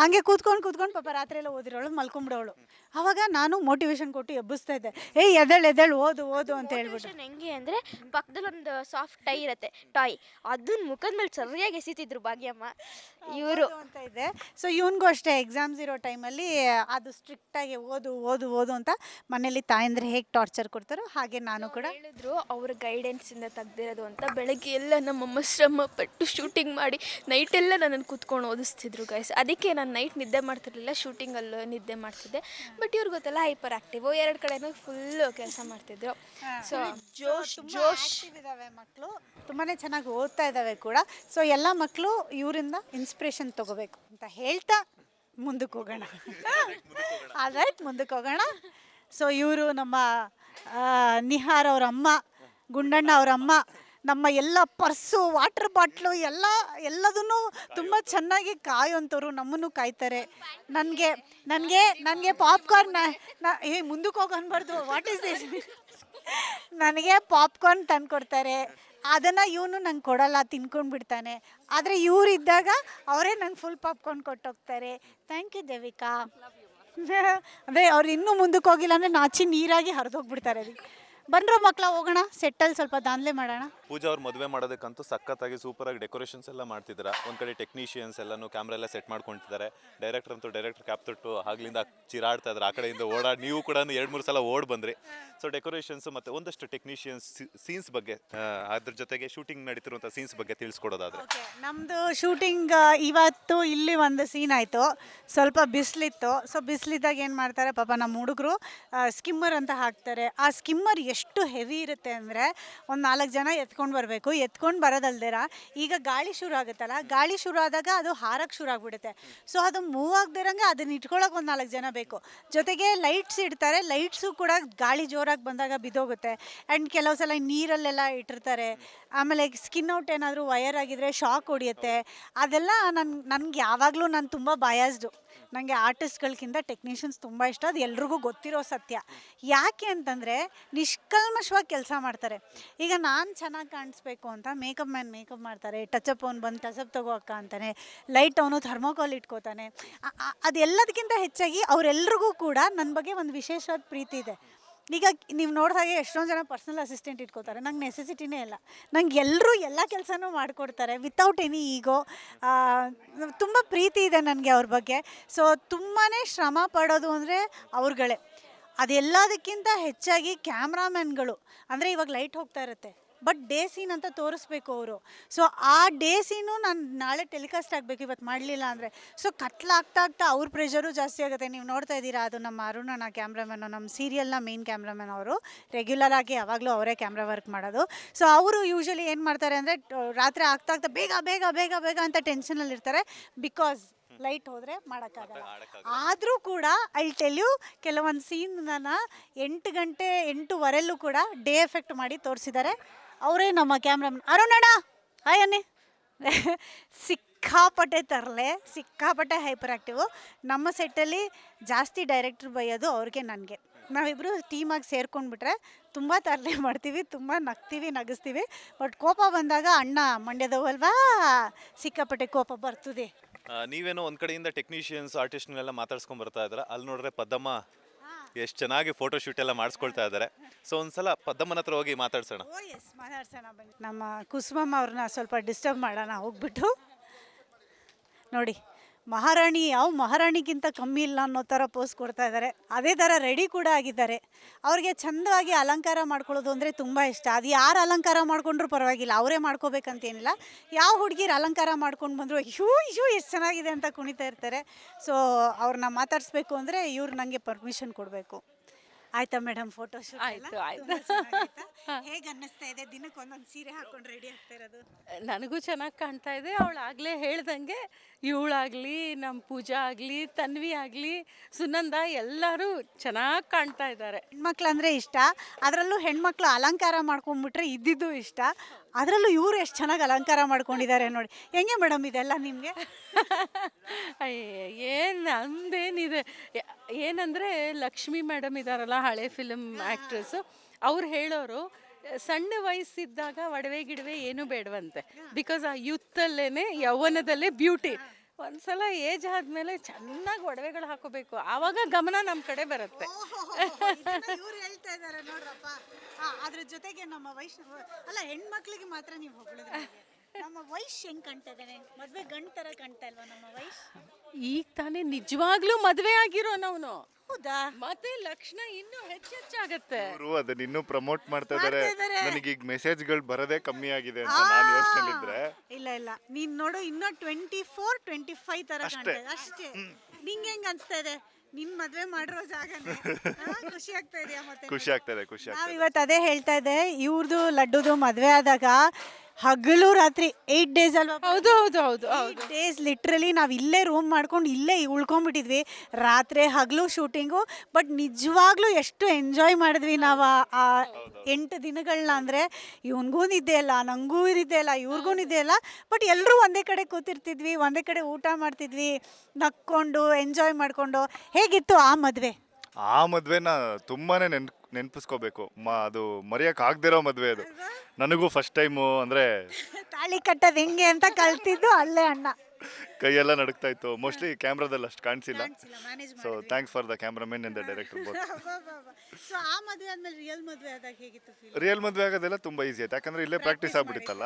ಹಂಗೆ ಕೂತ್ಕೊಂಡು ಪಾಪ ರಾತ್ರಿ ಎಲ್ಲ ಓದಿರೋಳು ಮಲ್ಕೊಂಬಿಡೋಳು. ಆವಾಗ ನಾನು ಮೋಟಿವೇಶನ್ ಕೊಟ್ಟು ಎಬ್ಬಿಸ್ತಾ ಇದ್ದೆ, ಏಯ್ ಎದ್ದೇಳು ಓದು ಅಂತ ಹೇಳ್ಬಿಟ್ಟು. ಹೆಂಗೆ ಅಂದರೆ, ಪಕ್ಕದಲ್ಲಿ ಒಂದು ಸಾಫ್ಟ್ ಟೈ ಇರುತ್ತೆ, ಟಾಯ್, ಅದನ್ನ ಮುಖದ ಮೇಲೆ ಸರಿಯಾಗಿ ಎಸಿತಿದ್ರು ಭಾಗ್ಯಮ್ಮ ಇವರು ಅಂತ ಇದ್ದೆ. ಸೊ ಇವನಿಗೂ ಅಷ್ಟೇ ಎಕ್ಸಾಮ್ಸ್ ಇರೋ ಟೈಮಲ್ಲಿ ಅದು ಸ್ಟ್ರಿಕ್ಟಾಗಿ ಓದು ಅಂತ ಮನೇಲಿ ತಾಯಂದ್ರೆ ಹೇಗೆ ಟಾರ್ಚರ್ ಕೊಡ್ತಾರೋ ಹಾಗೆ ನಾನು ಕೂಡ ಹೇಳಿದ್ರು. ಅವ್ರ ಗೈಡೆನ್ಸಿಂದ ತೆಗ್ದಿರೋದು ಅಂತ. ಬೆಳಗ್ಗೆ ಎಲ್ಲ ನಮ್ಮಮ್ಮ ಶ್ರಮ ಪಟ್ಟು ಶೂಟಿಂಗ್ ಮಾಡಿ ನೈಟೆಲ್ಲ ನನ್ನನ್ನು ಕೂತ್ಕೊಂಡು ಓದಿಸ್ತಿದ್ರು ಗೈಸ್. ಅದಕ್ಕೆ ನಾನು ನೈಟ್ ನಿದ್ದೆ ಮಾಡ್ತಿರ್ಲಿಲ್ಲ, ಶೂಟಿಂಗಲ್ಲೂ ನಿದ್ದೆ ಮಾಡ್ತಿದ್ದೆ. ಬಟ್ ಇವ್ರು ಗೊತ್ತಲ್ಲ, ಹೈಪರ್ ಆ್ಯಕ್ಟಿವ್, 2 ಕಡೆನೂ ಫುಲ್ಲು ಕೆಲಸ ಮಾಡ್ತಿದ್ರು. ಸೊ ಜೋಶ್ ಇದ್ದಾವೆ ಮಕ್ಕಳು, ತುಂಬಾ ಚೆನ್ನಾಗಿ ಓದ್ತಾ ಇದ್ದಾವೆ ಕೂಡ. ಸೊ ಎಲ್ಲ ಮಕ್ಕಳು ಇವರಿಂದ ಇನ್ಸ್ಪಿರೇಷನ್ ತಗೋಬೇಕು ಅಂತ ಹೇಳ್ತಾ ಮುಂದಕ್ಕೆ ಹೋಗೋಣ. ಆಲ್ರೈಟ್, ಮುಂದಕ್ಕೆ ಹೋಗೋಣ. ಸೊ ಇವರು ನಮ್ಮ ನಿಹಾರ್ ಅವ್ರ ಅಮ್ಮ, ಗುಂಡಣ್ಣ ಅವ್ರ ಅಮ್ಮ. ನಮ್ಮ ಎಲ್ಲ ಪರ್ಸು, ವಾಟರ್ ಬಾಟ್ಲು ಎಲ್ಲದನ್ನು ತುಂಬ ಚೆನ್ನಾಗಿ ಕಾಯೋಂಥವ್ರು, ನಮ್ಮನ್ನು ಕಾಯ್ತಾರೆ. ನನಗೆ ಪಾಪ್ಕಾರ್ನ್ ಮುಂದಕ್ಕೆ ಹೋಗಿ ಅನ್ಬಾರ್ದು, ವಾಟ್ ಈಸ್ ದಿಸ್, ನನಗೆ ಪಾಪ್ಕಾರ್ನ್ ತಂದು ಕೊಡ್ತಾರೆ. ಅದನ್ನು ಇವನು ನಂಗೆ ಕೊಡಲ್ಲ, ತಿನ್ಕೊಂಡು ಬಿಡ್ತಾನೆ. ಆದರೆ ಇವ್ರು ಇದ್ದಾಗ ಅವರೇ ನಂಗೆ ಫುಲ್ ಪಾಪ್ಕಾರ್ನ್ ಕೊಟ್ಟೋಗ್ತಾರೆ. Thank you Devika. ಅಂದರೆ ಅವ್ರು ಇನ್ನೂ ಮುಂದಕ್ಕೆ ಹೋಗಿಲ್ಲ ಅಂದರೆ ನಾಚಿ ನೀರಾಗಿ ಹರಿದೋಗ್ಬಿಡ್ತಾರೆ. ಅದಕ್ಕೆ ಬನ್ರೋ ಮಕ್ಕಳ, ಹೋಗೋಣ ಸೆಟ್ಟಲ್ಲಿ ಸ್ವಲ್ಪ ದಾಂಧಲೆ ಮಾಡೋಣ. ಪೂಜಾ ಅವ್ರು ಮದುವೆ ಮಾಡೋದಕ್ಕಂತೂ ಸಖತ್ತಾಗಿ ಸೂಪರಾಗಿ ಡೆಕೋರೇಷನ್ಸ್ ಎಲ್ಲ ಮಾಡ್ತಿದ್ದಾರೆ. ಒಂದು ಕಡೆ ಟೆಕ್ನಿಷಿಯನ್ಸ್ ಎಲ್ಲನೂ ಕ್ಯಾಮ್ರಾ ಎಲ್ಲ ಸೆಟ್ ಮಾಡ್ಕೊತಿದ್ದಾರೆ. ಡೈರೆಕ್ಟರ್ ಕ್ಯಾಪ್ ತೊಟ್ಟು ಆಗ್ಲಿಂದ ಚಿರಾಡ್ತಾ ಇದ್ದಾರೆ, ಆ ಕಡೆಯಿಂದ ಓಡಾಡಿ ನೀವು ಕೂಡ 2-3 ಸಲ ಓಡ್ ಬಂದ್ರಿ. ಸೊ ಡೆಕೋರೇಷನ್ಸ್ ಮತ್ತು ಒಂದಷ್ಟು ಟೆಕ್ನಿಷಿಯನ್ಸ್ ಸೀನ್ಸ್ ಬಗ್ಗೆ, ಅದ್ರ ಜೊತೆಗೆ ಶೂಟಿಂಗ್ ನಡೀತಿರುವಂಥ ಸೀನ್ಸ್ ಬಗ್ಗೆ ತಿಳಿಸ್ಕೊಡೋದಾದ್ರೆ. ನಮ್ಮದು ಶೂಟಿಂಗ್ ಇವತ್ತು ಇಲ್ಲಿ ಒಂದು ಸೀನ್ ಆಯಿತು. ಸ್ವಲ್ಪ ಬಿಸಿಲಿತ್ತು. ಸೊ ಬಿಸಿಲಿದ್ದಾಗ ಏನು ಮಾಡ್ತಾರೆ ಪಾಪ ನಮ್ಮ ಹುಡುಗರು ಸ್ಕಿಮ್ಮರ್ ಅಂತ ಹಾಕ್ತಾರೆ. ಆ ಸ್ಕಿಮ್ಮರ್ ಎಷ್ಟು ಹೆವಿ ಇರುತ್ತೆ ಅಂದರೆ ಒಂದು 4 ಜನ ಎತ್ಕೊಂಡು ಬರಬೇಕು. ಎತ್ಕೊಂಡು ಬರೋದಲ್ದೇರ ಈಗ ಗಾಳಿ ಶುರು ಆಗುತ್ತಲ್ಲ, ಗಾಳಿ ಶುರು ಆದಾಗ ಅದು ಹಾರಕ್ಕೆ ಶುರು ಆಗಿಬಿಡುತ್ತೆ. ಸೊ ಅದು ಮೂವ್ ಆಗದಿರಂಗೆ ಅದನ್ನ ಇಟ್ಕೊಳ್ಳೋಕೆ ಒಂದು 4 ಜನ ಬೇಕು. ಜೊತೆಗೆ ಲೈಟ್ಸ್ ಇಡ್ತಾರೆ. ಲೈಟ್ಸು ಕೂಡ ಗಾಳಿ ಜೋರಾಗಿ ಬಂದಾಗ ಬಿದ್ದೋಗುತ್ತೆ. ಆ್ಯಂಡ್ ಕೆಲವು ಸಲ ನೀರಲ್ಲೆಲ್ಲ ಇಟ್ಟಿರ್ತಾರೆ. ಆಮೇಲೆ ಸ್ಕಿನ್ ಔಟ್ ಏನಾದರೂ ವಯರ್ ಆಗಿದ್ರೆ ಶಾಕ್ ಹೊಡಿಯುತ್ತೆ. ಅದೆಲ್ಲ ನನಗೆ ಯಾವಾಗಲೂ ನಾನು ತುಂಬ ಬಯಾಸ್ಡು. ನನಗೆ ಆರ್ಟಿಸ್ಟ್ಗಳ್ಗಿಂತ ಟೆಕ್ನಿಷಿಯನ್ಸ್ ತುಂಬ ಇಷ್ಟ. ಅದು ಎಲ್ರಿಗೂ ಗೊತ್ತಿರೋ ಸತ್ಯ. ಯಾಕೆ ಅಂತಂದರೆ ನಿಷ್ಕಲ್ಮಶವಾಗಿ ಕೆಲಸ ಮಾಡ್ತಾರೆ. ಈಗ ನಾನು ಚೆನ್ನಾಗಿ ಕಾಣಿಸ್ಬೇಕು ಅಂತ ಮೇಕಪ್ ಮ್ಯಾನ್ ಮೇಕಪ್ ಮಾಡ್ತಾರೆ. ಟಚಪ್ ಅವ್ನು ಬಂದು ಟಚಪ್ ತಗೋ ಅಕ್ಕ ಅಂತಾನೆ. ಲೈಟ್ ಅವನು ಥರ್ಮೋಕಾಲ್ ಇಟ್ಕೋತಾನೆ. ಅದೆಲ್ಲದಕ್ಕಿಂತ ಹೆಚ್ಚಾಗಿ ಅವರೆಲ್ರಿಗೂ ಕೂಡ ನನ್ನ ಬಗ್ಗೆ ಒಂದು ವಿಶೇಷವಾದ ಪ್ರೀತಿ ಇದೆ. ಈಗ ನೀವು ನೋಡಿದಾಗೆ ಎಷ್ಟೊಂದು ಜನ ಪರ್ಸ್ನಲ್ ಅಸಿಸ್ಟೆಂಟ್ ಇಟ್ಕೋತಾರೆ. ನಂಗೆ ನೆಸೆಸಿಟಿನೇ ಇಲ್ಲ. ನಂಗೆ ಎಲ್ಲರೂ ಎಲ್ಲ ಕೆಲಸನೂ ಮಾಡಿಕೊಡ್ತಾರೆ ವಿತೌಟ್ ಎನಿ ಈಗೋ. ತುಂಬ ಪ್ರೀತಿ ಇದೆ ನನಗೆ ಅವ್ರ ಬಗ್ಗೆ. ಸೊ ತುಂಬಾ ಶ್ರಮ ಪಡೋದು ಅಂದರೆ ಅವ್ರುಗಳೇ. ಅದೆಲ್ಲದಕ್ಕಿಂತ ಹೆಚ್ಚಾಗಿ ಕ್ಯಾಮ್ರಾಮ್ಯಾನ್ಗಳು ಅಂದರೆ ಇವಾಗ ಲೈಟ್ ಹೋಗ್ತಾ ಇರುತ್ತೆ, ಬಟ್ ಡೇ ಸೀನ್ ಅಂತ ತೋರಿಸ್ಬೇಕು ಅವರು. ಸೊ ಆ ಡೇ ಸೀನು ನಾನು ನಾಳೆ ಟೆಲಿಕಾಸ್ಟ್ ಆಗಬೇಕು, ಇವತ್ತು ಮಾಡಲಿಲ್ಲ ಅಂದರೆ. ಸೊ ಕತ್ಲಾಗ್ತಾ ಅವ್ರ ಪ್ರೆಷರು ಜಾಸ್ತಿ ಆಗುತ್ತೆ. ನೀವು ನೋಡ್ತಾ ಇದ್ದೀರಾ, ಅದು ನಮ್ಮ ಅರುಣನ ಕ್ಯಾಮ್ರಾಮ್ಯಾನು, ನಮ್ಮ ಸೀರಿಯಲ್ನ ಮೇನ್ ಕ್ಯಾಮ್ರಾಮ್ಯಾನ್ ಅವರು. ರೆಗ್ಯುಲರ್ ಆಗಿ ಯಾವಾಗಲೂ ಅವರೇ ಕ್ಯಾಮ್ರಾ ವರ್ಕ್ ಮಾಡೋದು. ಸೊ ಅವರು ಯೂಶ್ವಲಿ ಏನು ಮಾಡ್ತಾರೆ ಅಂದರೆ ರಾತ್ರಿ ಆಗ್ತಾ ಬೇಗ ಬೇಗ ಬೇಗ ಬೇಗ ಅಂತ ಟೆನ್ಷನಲ್ಲಿರ್ತಾರೆ. ಬಿಕಾಸ್ ಲೈಟ್ ಹೋದರೆ ಮಾಡೋಕ್ಕಾಗಲ್ಲ. ಆದರೂ ಕೂಡ ಐ ಟೆಲ್ ಯು, ಕೆಲವೊಂದು ಸೀನ್ನ 8 ಗಂಟೆ 8:15 ಕೂಡ ಡೇ ಎಫೆಕ್ಟ್ ಮಾಡಿ ತೋರಿಸಿದ್ದಾರೆ. ಅವರೇ ನಮ್ಮ ಕ್ಯಾಮ್ರಾಮನ್ ಅರುಣಣ್ಣ. ಹಾಯ್ ಅನ್ನಿ. ಸಿಕ್ಕಾಪಟ್ಟೆ ತರಲೆ, ಸಿಕ್ಕಾಪಟ್ಟೆ ಹೈಪರ್ ಆ್ಯಕ್ಟಿವು. ನಮ್ಮ ಸೆಟ್ಟಲ್ಲಿ ಜಾಸ್ತಿ ಡೈರೆಕ್ಟ್ರ್ ಬೈಯೋದು ಅವ್ರಿಗೆ ನನಗೆ. ನಾವಿಬ್ಬರು ಟೀಮಾಗಿ ಸೇರ್ಕೊಂಡ್ಬಿಟ್ರೆ ತುಂಬ ತರಲೆ ಮಾಡ್ತೀವಿ, ತುಂಬ ನಗ್ತೀವಿ, ನಗಿಸ್ತೀವಿ. ಬಟ್ ಕೋಪ ಬಂದಾಗ ಅಣ್ಣ ಮಂಡ್ಯದವು ಅಲ್ವಾ, ಸಿಕ್ಕಾಪಟ್ಟೆ ಕೋಪ ಬರ್ತದೆ. ನೀವೇನೋ ಒಂದು ಕಡೆಯಿಂದ ಟೆಕ್ನಿಷಿಯನ್ಸ್ ಆರ್ಟಿಸ್ಟ್ನೆಲ್ಲ ಮಾತಾಡ್ಸ್ಕೊಂಡು ಬರ್ತಾ ಇದ್ದಾರೆ. ಅಲ್ಲಿ ನೋಡ್ರೆ ಪದ್ದಮ್ಮ ಎಷ್ಟು ಚೆನ್ನಾಗಿ ಫೋಟೋ ಶೂಟ್ ಎಲ್ಲ ಮಾಡಿಸ್ಕೊಳ್ತಾ ಇದ್ದಾರೆ. ಸೊ ಒಂದ್ಸಲ ಪದ್ದಮ್ಮನ ಹತ್ರ ಹೋಗಿ ಮಾತಾಡ್ಸೋಣ. ಮಾತಾಡ್ಸೋಣ ಬನ್ನಿ. ನಮ್ಮ ಕುಸುಮಮ್ಮ ಅವ್ರನ್ನ ಸ್ವಲ್ಪ ಡಿಸ್ಟರ್ಬ್ ಮಾಡೋಣ ಹೋಗ್ಬಿಟ್ಟು. ನೋಡಿ, ಮಹಾರಾಣಿ ಯಾವ ಮಹಾರಾಣಿಗಿಂತ ಕಮ್ಮಿ ಇಲ್ಲ ಅನ್ನೋ ಥರ ಪೋಸ್ ಕೊಡ್ತಾ ಇದ್ದಾರೆ. ಅದೇ ಥರ ರೆಡಿ ಕೂಡ ಆಗಿದ್ದಾರೆ. ಅವ್ರಿಗೆ ಚಂದವಾಗಿ ಅಲಂಕಾರ ಮಾಡ್ಕೊಳ್ಳೋದು ಅಂದರೆ ತುಂಬ ಇಷ್ಟ. ಅದು ಯಾರು ಅಲಂಕಾರ ಮಾಡ್ಕೊಂಡ್ರೂ ಪರವಾಗಿಲ್ಲ, ಅವರೇ ಮಾಡ್ಕೋಬೇಕಂತೇನಿಲ್ಲ. ಯಾವ ಹುಡುಗಿರು ಅಲಂಕಾರ ಮಾಡ್ಕೊಂಡು ಬಂದರು ಅಯ್ಯೋ ಎಷ್ಟು ಚೆನ್ನಾಗಿದೆ ಅಂತ ಕುಣಿತಾ ಇರ್ತಾರೆ. ಸೊ ಅವ್ರನ್ನ ಮಾತಾಡಿಸ್ಬೇಕು ಅಂದರೆ ಇವ್ರು ನನಗೆ ಪರ್ಮಿಷನ್ ಕೊಡಬೇಕು. ಆಯ್ತಾ ಮೇಡಮ್ ಫೋಟೋ ಶೂಟ್? ಆಯ್ತು. ಹೇಗೆ ಅನ್ನಿಸ್ತಾ ಇದೆ ದಿನಕ್ಕೆ ಒಂದೊಂದು ಸೀರೆ ಹಾಕೊಂಡು ರೆಡಿ ಆಗ್ತಾ ಇರೋದು? ನನಗೂ ಚೆನ್ನಾಗಿ ಕಾಣ್ತಾ ಇದೆ. ಅವಳು ಆಗಲೇ ಹೇಳ್ದಂಗೆ ಇವಳಾಗಲಿ, ನಮ್ಮ ಪೂಜಾ ಆಗಲಿ, ತನ್ವಿ ಆಗಲಿ, ಸುನಂದ ಎಲ್ಲರೂ ಚೆನ್ನಾಗಿ ಕಾಣ್ತಾ ಇದ್ದಾರೆ. ಹೆಣ್ಮಕ್ಳು ಅಂದರೆ ಇಷ್ಟ. ಅದರಲ್ಲೂ ಹೆಣ್ಮಕ್ಳು ಅಲಂಕಾರ ಮಾಡ್ಕೊಂಡ್ಬಿಟ್ರೆ ಇದ್ದಿದ್ದು ಇಷ್ಟ. ಅದರಲ್ಲೂ ಇವರು ಎಷ್ಟು ಚೆನ್ನಾಗಿ ಅಲಂಕಾರ ಮಾಡ್ಕೊಂಡಿದ್ದಾರೆ ನೋಡಿ. ಹೆಂಗೆ ಮೇಡಮ್ ಇದೆಲ್ಲ ನಿಮಗೆ? ಏನು ನಮ್ದೇನಿದೆ, ಏನಂದರೆ ಲಕ್ಷ್ಮಿ ಮೇಡಮ್ ಇದ್ದಾರಲ್ಲ, ಹಳೆ ಫಿಲಮ್ ಆ್ಯಕ್ಟ್ರೆಸ್ಸು, ಅವ್ರು ಹೇಳೋರು ಸಣ್ಣ ವಯಸ್ಸಿದ್ದಾಗ ಒಡವೆ ಗಿಡವೆ ಏನೂ ಬೇಡವಂತೆ. ಬಿಕಾಸ್ ಆ ಯೂತ್ತಲ್ಲೇ ಯೌವನದಲ್ಲೇ ಬ್ಯೂಟಿ. ಒಂದ್ಸಲ ಏಜ್ ಆದಮೇಲೆ ಚೆನ್ನಾಗಿ ಒಡವೆಗಳು ಹಾಕೋಬೇಕು, ಆವಾಗ ಗಮನ ನಮ್ಮ ಕಡೆ ಬರುತ್ತೆ. ಇವ್ರು ಹೇಳ್ತಾ ಇದ್ದಾರೆ ನೋಡ್ರಪ್ಪ. ಅದ್ರ ಜೊತೆಗೆ ನಮ್ಮ ವೈಷ್ಣವ ಅಲ್ಲ, ಹೆಣ್ಮಕ್ಳಿಗೆ ಮಾತ್ರ ನೀವು ಹೊಗಳಿದ್ರೆ ನಮ್ಮ ವೈಶ್ ಹೆಂಗ್ ಕಾಣ್ತಾ ಇದ್ದಾನೆ? ಮದ್ವೆ ಗಂಡ್ ತರ ಕಾಣ್ತಾ ಇಲ್ವಾ ನಮ್ಮ ವೈಶ್? ಈಗ ತಾನೇ ನಿಜವಾಗ್ಲೂ ಮದುವೆ ಆಗಿರೋ ನಾವು. ಹೌದಾ? ಮತ್ತೆ ಲಕ್ಷಣ ಇನ್ನೂ ಹೆಚ್ಚಾಗತ್ತೆ. ಅವರು ಅದನ್ನ ಇನ್ನೂ ಪ್ರಮೋಟ್ ಮಾಡ್ತಾ ಇದ್ದಾರೆ. ನನಗೆ ಈಗ ಮೆಸೇಜ್ಗಳು ಬರೋದೇ ಕಮ್ಮಿ ಆಗಿದೆ ಅಂತ ನಾನು ಯೋಚನೆಲಿದ್ರೆ. ಇಲ್ಲ ನೀನ್ ನೋಡು, ಇನ್ನೂ 24-25 ತರ ಕಾಣ್ತಾ ಇದೆ ಅಷ್ಟೇ. ನಿಂಗೆ ಹೆಂಗ್ ಅನ್ಸ್ತಾ ಇದೆ? ನಿನ್ ಮದ್ವೆ ಮಾಡಿರೋ ಜಾಗನೇ ಖುಷಿ ಆಗ್ತಾ ಇದೆಯಾ? ಮತ್ತೆ ಖುಷಿ ಆಗ್ತಾ ಇದೆ. ನಾವ್ ಇವತ್ತು ಅದೇ ಹೇಳ್ತಾ ಇದ್ದೆ, ಇವ್ರದ್ದು ಲಡ್ಡುದು ಮದ್ವೆ ಆದಾಗ ಹಗಲು ರಾತ್ರಿ 8 days ಅಲ್ವಾ? ಹೌದು 8 days ಲಿಟ್ರಲಿ ನಾವು ಇಲ್ಲೇ ರೂಮ್ ಮಾಡ್ಕೊಂಡು ಇಲ್ಲೇ ಉಳ್ಕೊಂಡ್ಬಿಟ್ಟಿದ್ವಿ. ರಾತ್ರಿ ಹಗಲು ಶೂಟಿಂಗು. ಬಟ್ ನಿಜವಾಗ್ಲೂ ಎಷ್ಟು ಎಂಜಾಯ್ ಮಾಡಿದ್ವಿ ನಾವು ಆ 8 ದಿನಗಳನ್ನ. ಅಂದರೆ ಇವನಿಗೂ ನಿದ್ದೆ ಇಲ್ಲ, ನನಗೂ ನಿದ್ದೆ ಇಲ್ಲ, ಇವ್ರಿಗೂ ನಿದ್ದೆ ಇಲ್ಲ. ಬಟ್ ಎಲ್ಲರೂ ಒಂದೇ ಕಡೆ ಕೂತಿರ್ತಿದ್ವಿ, ಒಂದೇ ಕಡೆ ಊಟ ಮಾಡ್ತಿದ್ವಿ, ನಕ್ಕೊಂಡು ಎಂಜಾಯ್ ಮಾಡಿಕೊಂಡು. ಹೇಗಿತ್ತು ಆ ಮದುವೆ? ಆ ಮದ್ವೆನ ತುಂಬಾನೇ ನೆನ್ಪಿಸ್ಕೋಬೇಕು. ಅದು ಮರೆಯಕ್ ಆಗದಿರೋ ಮದ್ವೆ ಅದು. ನನಗೂ ಫಸ್ಟ್ ಟೈಮು ಅಂದ್ರೆ ತಾಳಿ ಕಟ್ಟೋದು ಹೆಂಗೆ ಅಂತ ಕಲ್ತಿದ್ದು ಅಲ್ಲೇ ಅಣ್ಣ. ಕೈಯೆಲ್ಲ ನಡುಕ್ತಾ ಇತ್ತು. ಮೋಸ್ಟ್ಲಿ ಕ್ಯಾಮ್ರಾದಲ್ಲಿ ಅಷ್ಟು ಕಾಣಿಸಿಲ್ಲ. Manage so thanks for the cameraman and the director both. So ಆ ಮದುವೆ ಆದ್ಮೇಲೆ ರಿಯಲ್ ಮದುವೆ ಆದಾಗ ಹೇಗಿತ್ತು ಫೀಲ್? ರಿಯಲ್ ಮದುವೆ ಆಗೋದೆಲ್ಲ ತುಂಬಾ ಈಸಿ ಆಯ್ತು, ಯಾಕಂದ್ರೆ ಇಲ್ಲೇ ಪ್ರಾಕ್ಟೀಸ್ ಆಗ್ಬಿಟ್ಟಿತ್ತಲ್ಲ.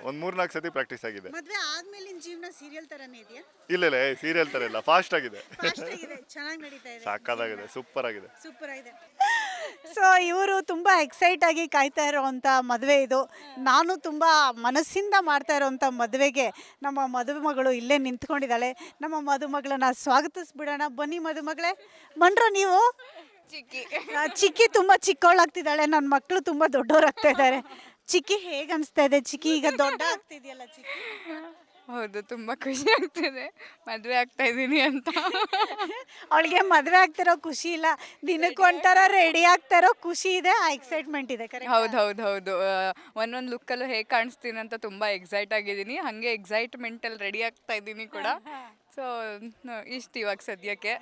ಒಂದು 3-4 ಸತಿ ಪ್ರಾಕ್ಟೀಸ್ ಆಗಿದೆ. ಮದುವೆ ಆದ್ಮೇಲಿನ ಜೀವನ ಸೀರಿಯಲ್ ತರನೇ ಇದೆಯಾ? ಇಲ್ಲ ಸೀರಿಯಲ್ ತರ ಇಲ್ಲ, ಫಾಸ್ಟ್ ಆಗಿದೆ, ಫಾಸ್ಟ್ ಆಗಿದೆ, ಚೆನ್ನಾಗಿ ನಡೀತಾ ಇದೆ, ಸಾಕಾಗಿದೆ, ಸೂಪರ್ ಆಗಿದೆ. ಸೂಪರ್ ಆಗಿದೆ. ಸೊ ಇವರು ತುಂಬ ಎಕ್ಸೈಟ್ ಆಗಿ ಕಾಯ್ತಾ ಇರೋವಂಥ ಮದುವೆ ಇದು. ನಾನು ತುಂಬ ಮನಸ್ಸಿಂದ ಮಾಡ್ತಾ ಇರೋವಂಥ ಮದುವೆಗೆ ನಮ್ಮ ಮದುಮಗಳು ಇಲ್ಲೇ ನಿಂತ್ಕೊಂಡಿದ್ದಾಳೆ. ನಮ್ಮ ಮದುಮಗಳನ್ನ ಸ್ವಾಗತಿಸ್ಬಿಡೋಣ. ಬನ್ನಿ ಮದುಮಗಳೇ, ಬಂದ್ರ ನೀವು? ಚಿಕ್ಕಿ ತುಂಬ ಚಿಕ್ಕವಳಾಗ್ತಿದ್ದಾಳೆ, ನನ್ನ ಮಕ್ಕಳು ತುಂಬ ದೊಡ್ಡವರಾಗ್ತಾ ಇದ್ದಾರೆ. ಚಿಕ್ಕಿ ಹೇಗೆ ಅನಿಸ್ತಾ ಇದೆ? ಚಿಕ್ಕಿ ಈಗ ದೊಡ್ಡ ಆಗ್ತಿದೆಯಲ್ಲ ಚಿಕ್ಕಿ. ಹೌದು, ತುಂಬ ಖುಷಿ ಆಗ್ತಿದೆ ಮದುವೆ ಆಗ್ತಾ ಇದ್ದೀನಿ ಅಂತ. ಅವಳಿಗೆ ಮದುವೆ ಆಗ್ತಿರೋ ಖುಷಿ ಇಲ್ಲ, ದಿನಕ್ಕೆ ಒಂಥರ ರೆಡಿ ಆಗ್ತಾ ಇರೋ ಖುಷಿ ಇದೆ, ಆ ಎಕ್ಸೈಟ್ಮೆಂಟ್ ಇದೆ. ಹೌದು ಒಂದೊಂದು ಲುಕ್ಕಲ್ಲೂ ಹೇಗೆ ಕಾಣಿಸ್ತೀನಿ ಅಂತ ತುಂಬ ಎಕ್ಸೈಟ್ ಆಗಿದ್ದೀನಿ. ಹಾಗೆ ಎಕ್ಸೈಟ್ಮೆಂಟಲ್ಲಿ ರೆಡಿ ಆಗ್ತಾ ಇದ್ದೀನಿ ಕೂಡ. ಸೊ ಇಷ್ಟು ಇವಾಗ ಸದ್ಯಕ್ಕೆ.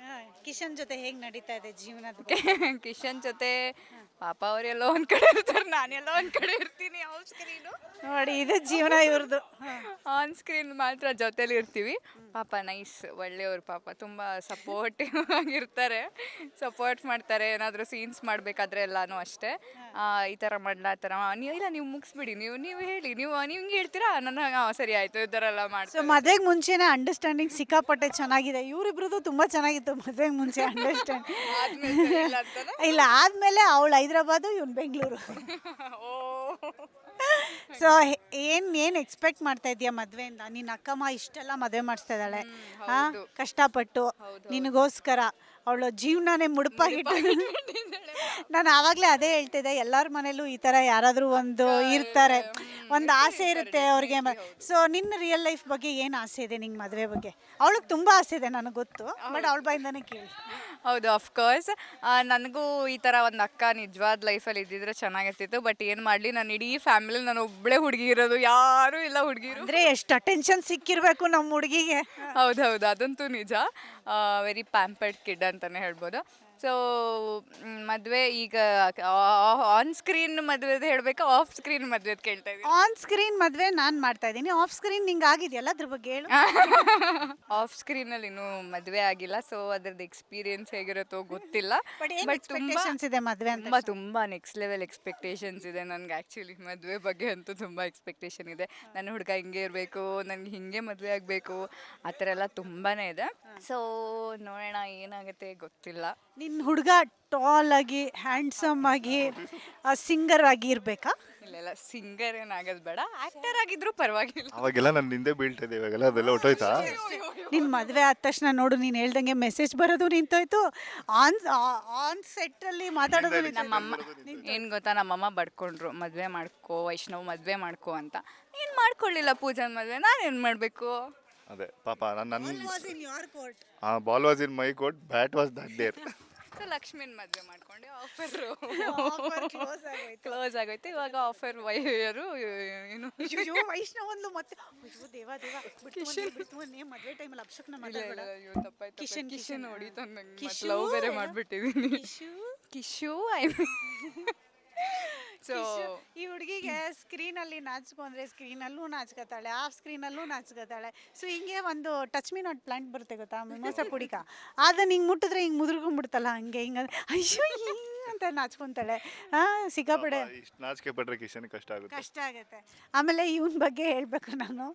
ಕಿಶನ್ ಜೊತೆ ಹೇಗೆ ನಡೀತಾ ಇದೆ ಜೀವನದ? ಕಿಶನ್ ಜೊತೆ ಪಾಪ ಅವರೆಲ್ಲೋ ಒಂದು ಕಡೆ ಇರ್ತಾರೆ, ನಾನೆಲ್ಲೋ ಒಂದು ಕಡೆ ಇರ್ತೀನಿ. ಆನ್ ಸ್ಕ್ರೀನು ನೋಡಿ, ಇದು ಜೀವನ ಇವ್ರದ್ದು. ಆನ್ ಸ್ಕ್ರೀನ್ ಮಾತ್ರ ಜೊತೇಲಿ ಇರ್ತೀವಿ. ಪಾಪ ನೈಸ್, ಒಳ್ಳೆಯವ್ರು, ಪಾಪ ತುಂಬ ಸಪೋರ್ಟಿವ್ ಆಗಿರ್ತಾರೆ, ಸಪೋರ್ಟ್ ಮಾಡ್ತಾರೆ. ಏನಾದರೂ ಸೀನ್ಸ್ ಮಾಡಬೇಕಾದ್ರೆ ಎಲ್ಲನೂ ಅಷ್ಟೇ, ಈ ಥರ ಮಾಡಲ ಆ ಥರ ನೀವು ಮುಗಿಸ್ಬಿಡಿ, ನೀವು ಹೇಳಿ, ನೀವು ಹಿಂಗೆ ಹೇಳ್ತೀರಾ, ನನ್ನ ಸರಿ ಆಯಿತು, ಈ ಥರ ಎಲ್ಲ ಸೊ ಮಾಡ್ತಾರೆ. ಮದುವೆಗೆ ಮುಂಚೆನೇ ಅಂಡರ್ಸ್ಟ್ಯಾಂಡಿಂಗ್ ಸಿಕ್ಕಾಪಟ್ಟೆ ಚೆನ್ನಾಗಿದೆ. ಇವರಿಬ್ರದ್ದು ತುಂಬ ಚೆನ್ನಾಗಿತ್ತು ಮದುವೆಗೆ ಮುಂಚೆ ಅಂಡರ್ಸ್ಟ್ಯಾಂಡ್. ಇಲ್ಲ, ಆದಮೇಲೆ ಅವಳು ಹೈದ್ರಾಬಾದು, ಇವನು ಬೆಂಗಳೂರು. ಸೊ ಏನು ಎಕ್ಸ್ಪೆಕ್ಟ್ ಮಾಡ್ತಾ ಇದೀಯಾ ಮದುವೆಯಿಂದ? ನಿನ್ನ ಅಕ್ಕಮ್ಮ ಇಷ್ಟೆಲ್ಲ ಮದುವೆ ಮಾಡಿಸ್ತಾ ಇದ್ದಾಳೆ, ಕಷ್ಟಪಟ್ಟು ನಿನಗೋಸ್ಕರ. ಅವಳು ಜೀವನನೇ ಮುಡುಪಾಗಿಟ್ಟು. ನಾನು ಆವಾಗಲೇ ಅದೇ ಹೇಳ್ತಿದ್ದೆ, ಎಲ್ಲರ ಮನೇಲೂ ಈ ಥರ ಯಾರಾದರೂ ಒಂದು ಇರ್ತಾರೆ, ಒಂದು ಆಸೆ ಇರುತ್ತೆ ಅವ್ರಿಗೆ. ಸೊ ನಿನ್ನ ರಿಯಲ್ ಲೈಫ್ ಬಗ್ಗೆ ಏನು ಆಸೆ ಇದೆ ನಿಂಗೆ ಮದುವೆ ಬಗ್ಗೆ? ಅವಳಿಗೆ ತುಂಬ ಆಸೆ ಇದೆ, ನನಗೆ ಗೊತ್ತು, ಬಟ್ ಅವಳ ಬಾಯಿಂದನೇ ಕೇಳಿ. ಹೌದು, ಅಫ್ಕೋರ್ಸ್ ನನಗೂ ಈ ಥರ ಒಂದು ಅಕ್ಕ ನಿಜವಾದ ಲೈಫಲ್ಲಿ ಇದ್ದಿದ್ರೆ ಚೆನ್ನಾಗಿರ್ತಿತ್ತು. ಬಟ್ ಏನು ಮಾಡಲಿ, ನಾನು ಇಡೀ ಫ್ಯಾಮಿಲಿ ನಾನು ಒಬ್ಬಳೇ ಹುಡುಗಿ ಇರೋದು, ಯಾರೂ ಇಲ್ಲ ಹುಡುಗಿರು. ಅಂದರೆ ಎಷ್ಟು ಅಟೆನ್ಷನ್ ಸಿಕ್ಕಿರಬೇಕು ನಮ್ಮ ಹುಡುಗಿಗೆ. ಹೌದು, ಅದಂತೂ ನಿಜ. ವೆರಿ ಪ್ಯಾಂಪರ್ಡ್ ಕಿಡ್ ಅಂತಲೇ ಹೇಳ್ಬೋದು. ಸೊ ಮದುವೆ ಈಗ ಆನ್ ಸ್ಕ್ರೀನ್ ಮದುವೆ ಹೇಳಬೇಕಾ, ಆಫ್ ಸ್ಕ್ರೀನ್ ಮದುವೆ ಕೇಳ್ತಾ ಇದ್ದೀನಿ? ಆನ್ ಸ್ಕ್ರೀನ್ ಮದುವೆ ನಾನು ಮಾಡ್ತಾ ಇದ್ದೀನಿ, ಆಫ್ ಸ್ಕ್ರೀನ್ ನಿಂಗೆ ಆಗಿದೆಯಲ್ಲ, ಅದ್ರ ಬಗ್ಗೆ ಹೇಳು. ಆಫ್ ಸ್ಕ್ರೀನಲ್ಲಿ ಇನ್ನೂ ಮದುವೆ ಆಗಿಲ್ಲ, ಸೊ ಅದ್ರದ್ದು ಎಕ್ಸ್ಪೀರಿಯನ್ಸ್ ಹೇಗಿರುತ್ತೋ ಗೊತ್ತಿಲ್ಲ. ಬಟ್ ಇದೆ ಮದುವೆ ಅಂತ? ತುಂಬ ನೆಕ್ಸ್ಟ್ ಲೆವೆಲ್ ಎಕ್ಸ್ಪೆಕ್ಟೇಷನ್ಸ್ ಇದೆ ನನಗೆ. ಆ್ಯಕ್ಚುಲಿ ಮದುವೆ ಬಗ್ಗೆ ಅಂತೂ ತುಂಬ ಎಕ್ಸ್ಪೆಕ್ಟೇಷನ್ ಇದೆ. ನನ್ನ ಹುಡುಗ ಹಿಂಗೆ ಇರಬೇಕು, ನನಗೆ ಹಿಂಗೆ ಮದುವೆ ಆಗಬೇಕು, ಆ ಥರ ಎಲ್ಲ ತುಂಬಾ ಇದೆ. ಸೊ ನೋಡೋಣ ಏನಾಗುತ್ತೆ ಗೊತ್ತಿಲ್ಲ. ನಿನ್ನ ಹುಡುಗ ಟಾಲ್ ಆಗಿ, ಹ್ಯಾಂಡ್ಸಮ್ ಆಗಿ, ಸಿಂಗರ್ ಆಗಿ ಇರಬೇಕಾ? ಇಲ್ಲ, ಸಿಂಗರ್ ಏನಾಗೋದು ಬೇಡ, ಆ್ಯಕ್ಟರ್ ಆಗಿದ್ರು ಪರವಾಗಿಲ್ಲ. ಅವಾಗೆಲ್ಲ ನನ್ನ ಹಿಂದೆ ಬೀಳ್ತಾ ಇದೆ, ಇವಾಗೆಲ್ಲ ಅದೆಲ್ಲ ಹೊಟ್ಟೋಯ್ತಾ? ನಿನ್ನ ಮದುವೆ ಆದ ತಕ್ಷಣ ನೋಡು, ನೀನು ಹೇಳ್ದಂಗೆ ಮೆಸೇಜ್ ಬರೋದು ನಿಂತೋಯ್ತು, ಆನ್ ಸೆಟ್ಟಲ್ಲಿ ಮಾತಾಡೋದು. ನಮ್ಮಮ್ಮ ಏನು ಗೊತ್ತಾ, ನಮ್ಮಮ್ಮ ಬಡ್ಕೊಂಡ್ರು, ಮದುವೆ ಮಾಡ್ಕೋ ವೈಷ್ಣವ್, ಮದುವೆ ಮಾಡ್ಕೋ ಅಂತ. ಏನು ಮಾಡ್ಕೊಳ್ಳಿಲ್ಲ ಪೂಜಾನ ಮದುವೆ, ನಾನೇನು ಮಾಡಬೇಕು? ಅದೇ ಪಾಪ ನನ್ನ ball was in my court, bat was that there. So ಲಕ್ಷ್ಮಿನ ಮದುವೆ ಮಾಡ್ಕೊಂಡು ಆಫರು ಕ್ಲೋಸ್ ಆಗೋಯ್ತು. ಇವಾಗ ಆಫರ್ ವೈಯರು ಏನು ವೈಷ್ಣವ್ ಅಂದ್ಲು ಮತ್ತೆ. ದೇವ ಮದುವೆ ಟೈಮಲ್ಲಿ ಅಪ್ಶಕ್ನ ಮಾತಾಡಬೇಡ. ಕಿಶನ್ ಹೊಡಿತಾನೆ ನಂಗೆ, ಮತ್ತೆ ಲವ್ ಬೇರೆ ಮಾಡಿಬಿಟ್ಟಿದ್ದೀನಿ. ಕಿಶು ಸೊ ಈ ಹುಡುಗಿಗೆ ಸ್ಕ್ರೀನಲ್ಲಿ ನಾಚ್ಕೊಂಡ್ರೆ ಸ್ಕ್ರೀನಲ್ಲೂ ನಾಚ್ಕೋತಾಳೆ, ಆಫ್ ಸ್ಕ್ರೀನಲ್ಲೂ ನಾಚ್ಕೋತಾಳೆ. ಸೊ ಹಿಂಗೆ ಒಂದು ಟಚ್ ಮೀ ನಾಟ್ ಪ್ಲಾಂಟ್ ಬರುತ್ತೆ ಗೊತ್ತಾ, ಮೋಸ ಪುಡಿಕ, ಅದನ್ನ ಹಿಂಗೆ ಮುಟ್ಟಿದ್ರೆ ಹಿಂಗೆ ಮುದುರ್ಕೊಂಡ್ಬಿಡ್ತಲ್ಲ, ಹಂಗೆ ಹಿಂಗೆ ಅಯ್ಯೋ ಅಂತ ನಾಚ್ಕೊಂತಾಳೆ. ಸಿಕ್ಕಾಪಡೆ ನಾಚಿಕೆ ಪಟ್ರೆ ಕಿಶನ್ ಕಷ್ಟ ಆಗುತ್ತೆ. ಆಮೇಲೆ ಇವನ್ ಬಗ್ಗೆ ಹೇಳ್ಬೇಕು ನಾನು.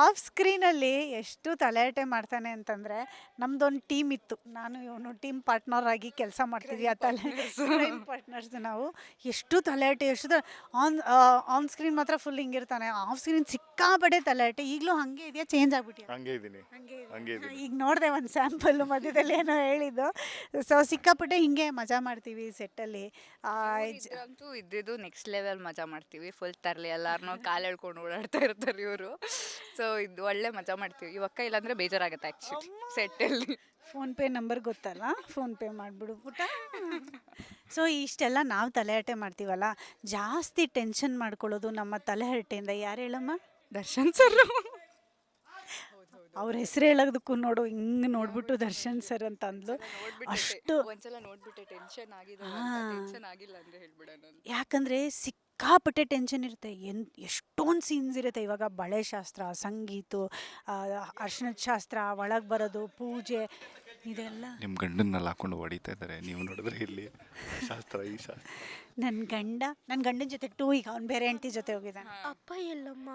ಆಫ್ ಸ್ಕ್ರೀನಲ್ಲಿ ಎಷ್ಟು ತಲೆಹರಟೆ ಮಾಡ್ತಾನೆ ಅಂತಂದ್ರೆ, ನಮ್ದೊಂದು ಟೀಮ್ ಇತ್ತು, ನಾನು ಇವನು ಟೀಮ್ ಪಾರ್ಟ್ನರ್ ಆಗಿ ಕೆಲಸ ಮಾಡ್ತಿದ್ವಿ. ಆ ಪಾರ್ಟ್ನರ್ಸ್ ನಾವು ಎಷ್ಟು ತಲೆಹರಟೆ, ಆನ್ ಸ್ಕ್ರೀನ್ ಮಾತ್ರ ಫುಲ್ ಹಿಂಗಿರ್ತಾನೆ, ಆಫ್ ಸ್ಕ್ರೀನ್ ಸಿಕ್ಕಾಪಡೆ ತಲೆಹರಟೆ. ಈಗಲೂ ಹಂಗೆ ಇದೆಯಾ, ಚೇಂಜ್ ಆಗ್ಬಿಟ್ಟಿದೆ? ಹಂಗೆ ಇದ್ದೀನಿ. ಈಗ ನೋಡಿದೆ ಒಂದು ಸ್ಯಾಂಪಲ್ ಮಧ್ಯದಲ್ಲಿ ಏನೋ ಹೇಳಿದ್ದು. ಸೊ ಸಿಕ್ಕಾಪಟ್ಟೆ ಹಿಂಗೆ ಮಜಾ ಮಾಡ್ತೀವಿ ಸೆಟ್ಟಲ್ಲಿ. ಅಂತೂ ಇದ್ದಿದ್ದು ನೆಕ್ಸ್ಟ್ ಲೆವೆಲ್ ಮಜಾ ಮಾಡ್ತೀವಿ. ಫುಲ್ ತರಲಿ ಎಲ್ಲಾರನ್ನೂ ಕಾಲು ಎಳ್ಕೊಂಡು ಓಡಾಡ್ತಾ ಇರ್ತಾರೆ ಇವರು. ಸೊ ಇದು ಒಳ್ಳೆ ಮಜಾ ಮಾಡ್ತೀವಿ. ಇವಕ್ಕ ಇಲ್ಲಾಂದ್ರೆ ಬೇಜಾರಾಗುತ್ತೆ ಆ್ಯಕ್ಚುಲಿ ಸೆಟ್ಟಲ್ಲಿ. ಫೋನ್ಪೇ ನಂಬರ್ ಗೊತ್ತಲ್ಲ, ಫೋನ್ಪೇ ಮಾಡಿಬಿಡು ಪುಟ. ಸೊ ಇಷ್ಟೆಲ್ಲ ನಾವು ತಲೆಹರಟೆ ಮಾಡ್ತೀವಲ್ಲ, ಜಾಸ್ತಿ ಟೆನ್ಷನ್ ಮಾಡ್ಕೊಳ್ಳೋದು ನಮ್ಮ ತಲೆಹರಟೆಯಿಂದ ಯಾರು ಹೇಳಮ್ಮ? ದರ್ಶನ್ ಸರ್. ಅವ್ರ ಹೆಸರು ಹೇಳೋದಕ್ಕೂ ನೋಡು, ಹಿಂಗೆ ನೋಡ್ಬಿಟ್ಟು ದರ್ಶನ್ ಸರ್ ಅಂತ ಅಂದ್ಲು. ಅಷ್ಟು ಒಂದ್ಸಲ ನೋಡ್ಬಿಟ್ಟೆ ಟೆನ್ಷನ್ ಆಗಿಲ್ಲ ಅಂದ್ರೆ ಹೇಳ್ಬಿಡೋಣ. ಯಾಕಂದರೆ ಸಿಕ್ಕಾಪಟ್ಟೆ ಟೆನ್ಷನ್ ಇರುತ್ತೆ. ಎಷ್ಟೊಂದು ಸೀನ್ಸ್ ಇರುತ್ತೆ. ಇವಾಗ ಬಳೆ ಶಾಸ್ತ್ರ, ಸಂಗೀತ, ಅರ್ಶಿಣದ ಶಾಸ್ತ್ರ, ಒಳಗೆ ಬರೋದು, ಪೂಜೆ, ಇದೆಲ್ಲ. ನಿಮ್ಮ ಗಂಡನ್ನೆಲ್ಲ ಹಾಕೊಂಡು ಹೊಡಿತಾ ಇದ್ದಾರೆ ನೀವು ನೋಡಿದ್ರೆ ಇಲ್ಲಿ ಶಾಸ್ತ್ರ ಈ ಶಾಸ್ತ್ರ. ನನ್ನ ಗಂಡನ ಜೊತೆ ಈಗ ಅವ್ನು ಬೇರೆ ಹೆಂಡತಿ ಜೊತೆ ಹೋಗಿದ್ದಾನೆ. ಅಪ್ಪ ಎಲ್ಲಮ್ಮ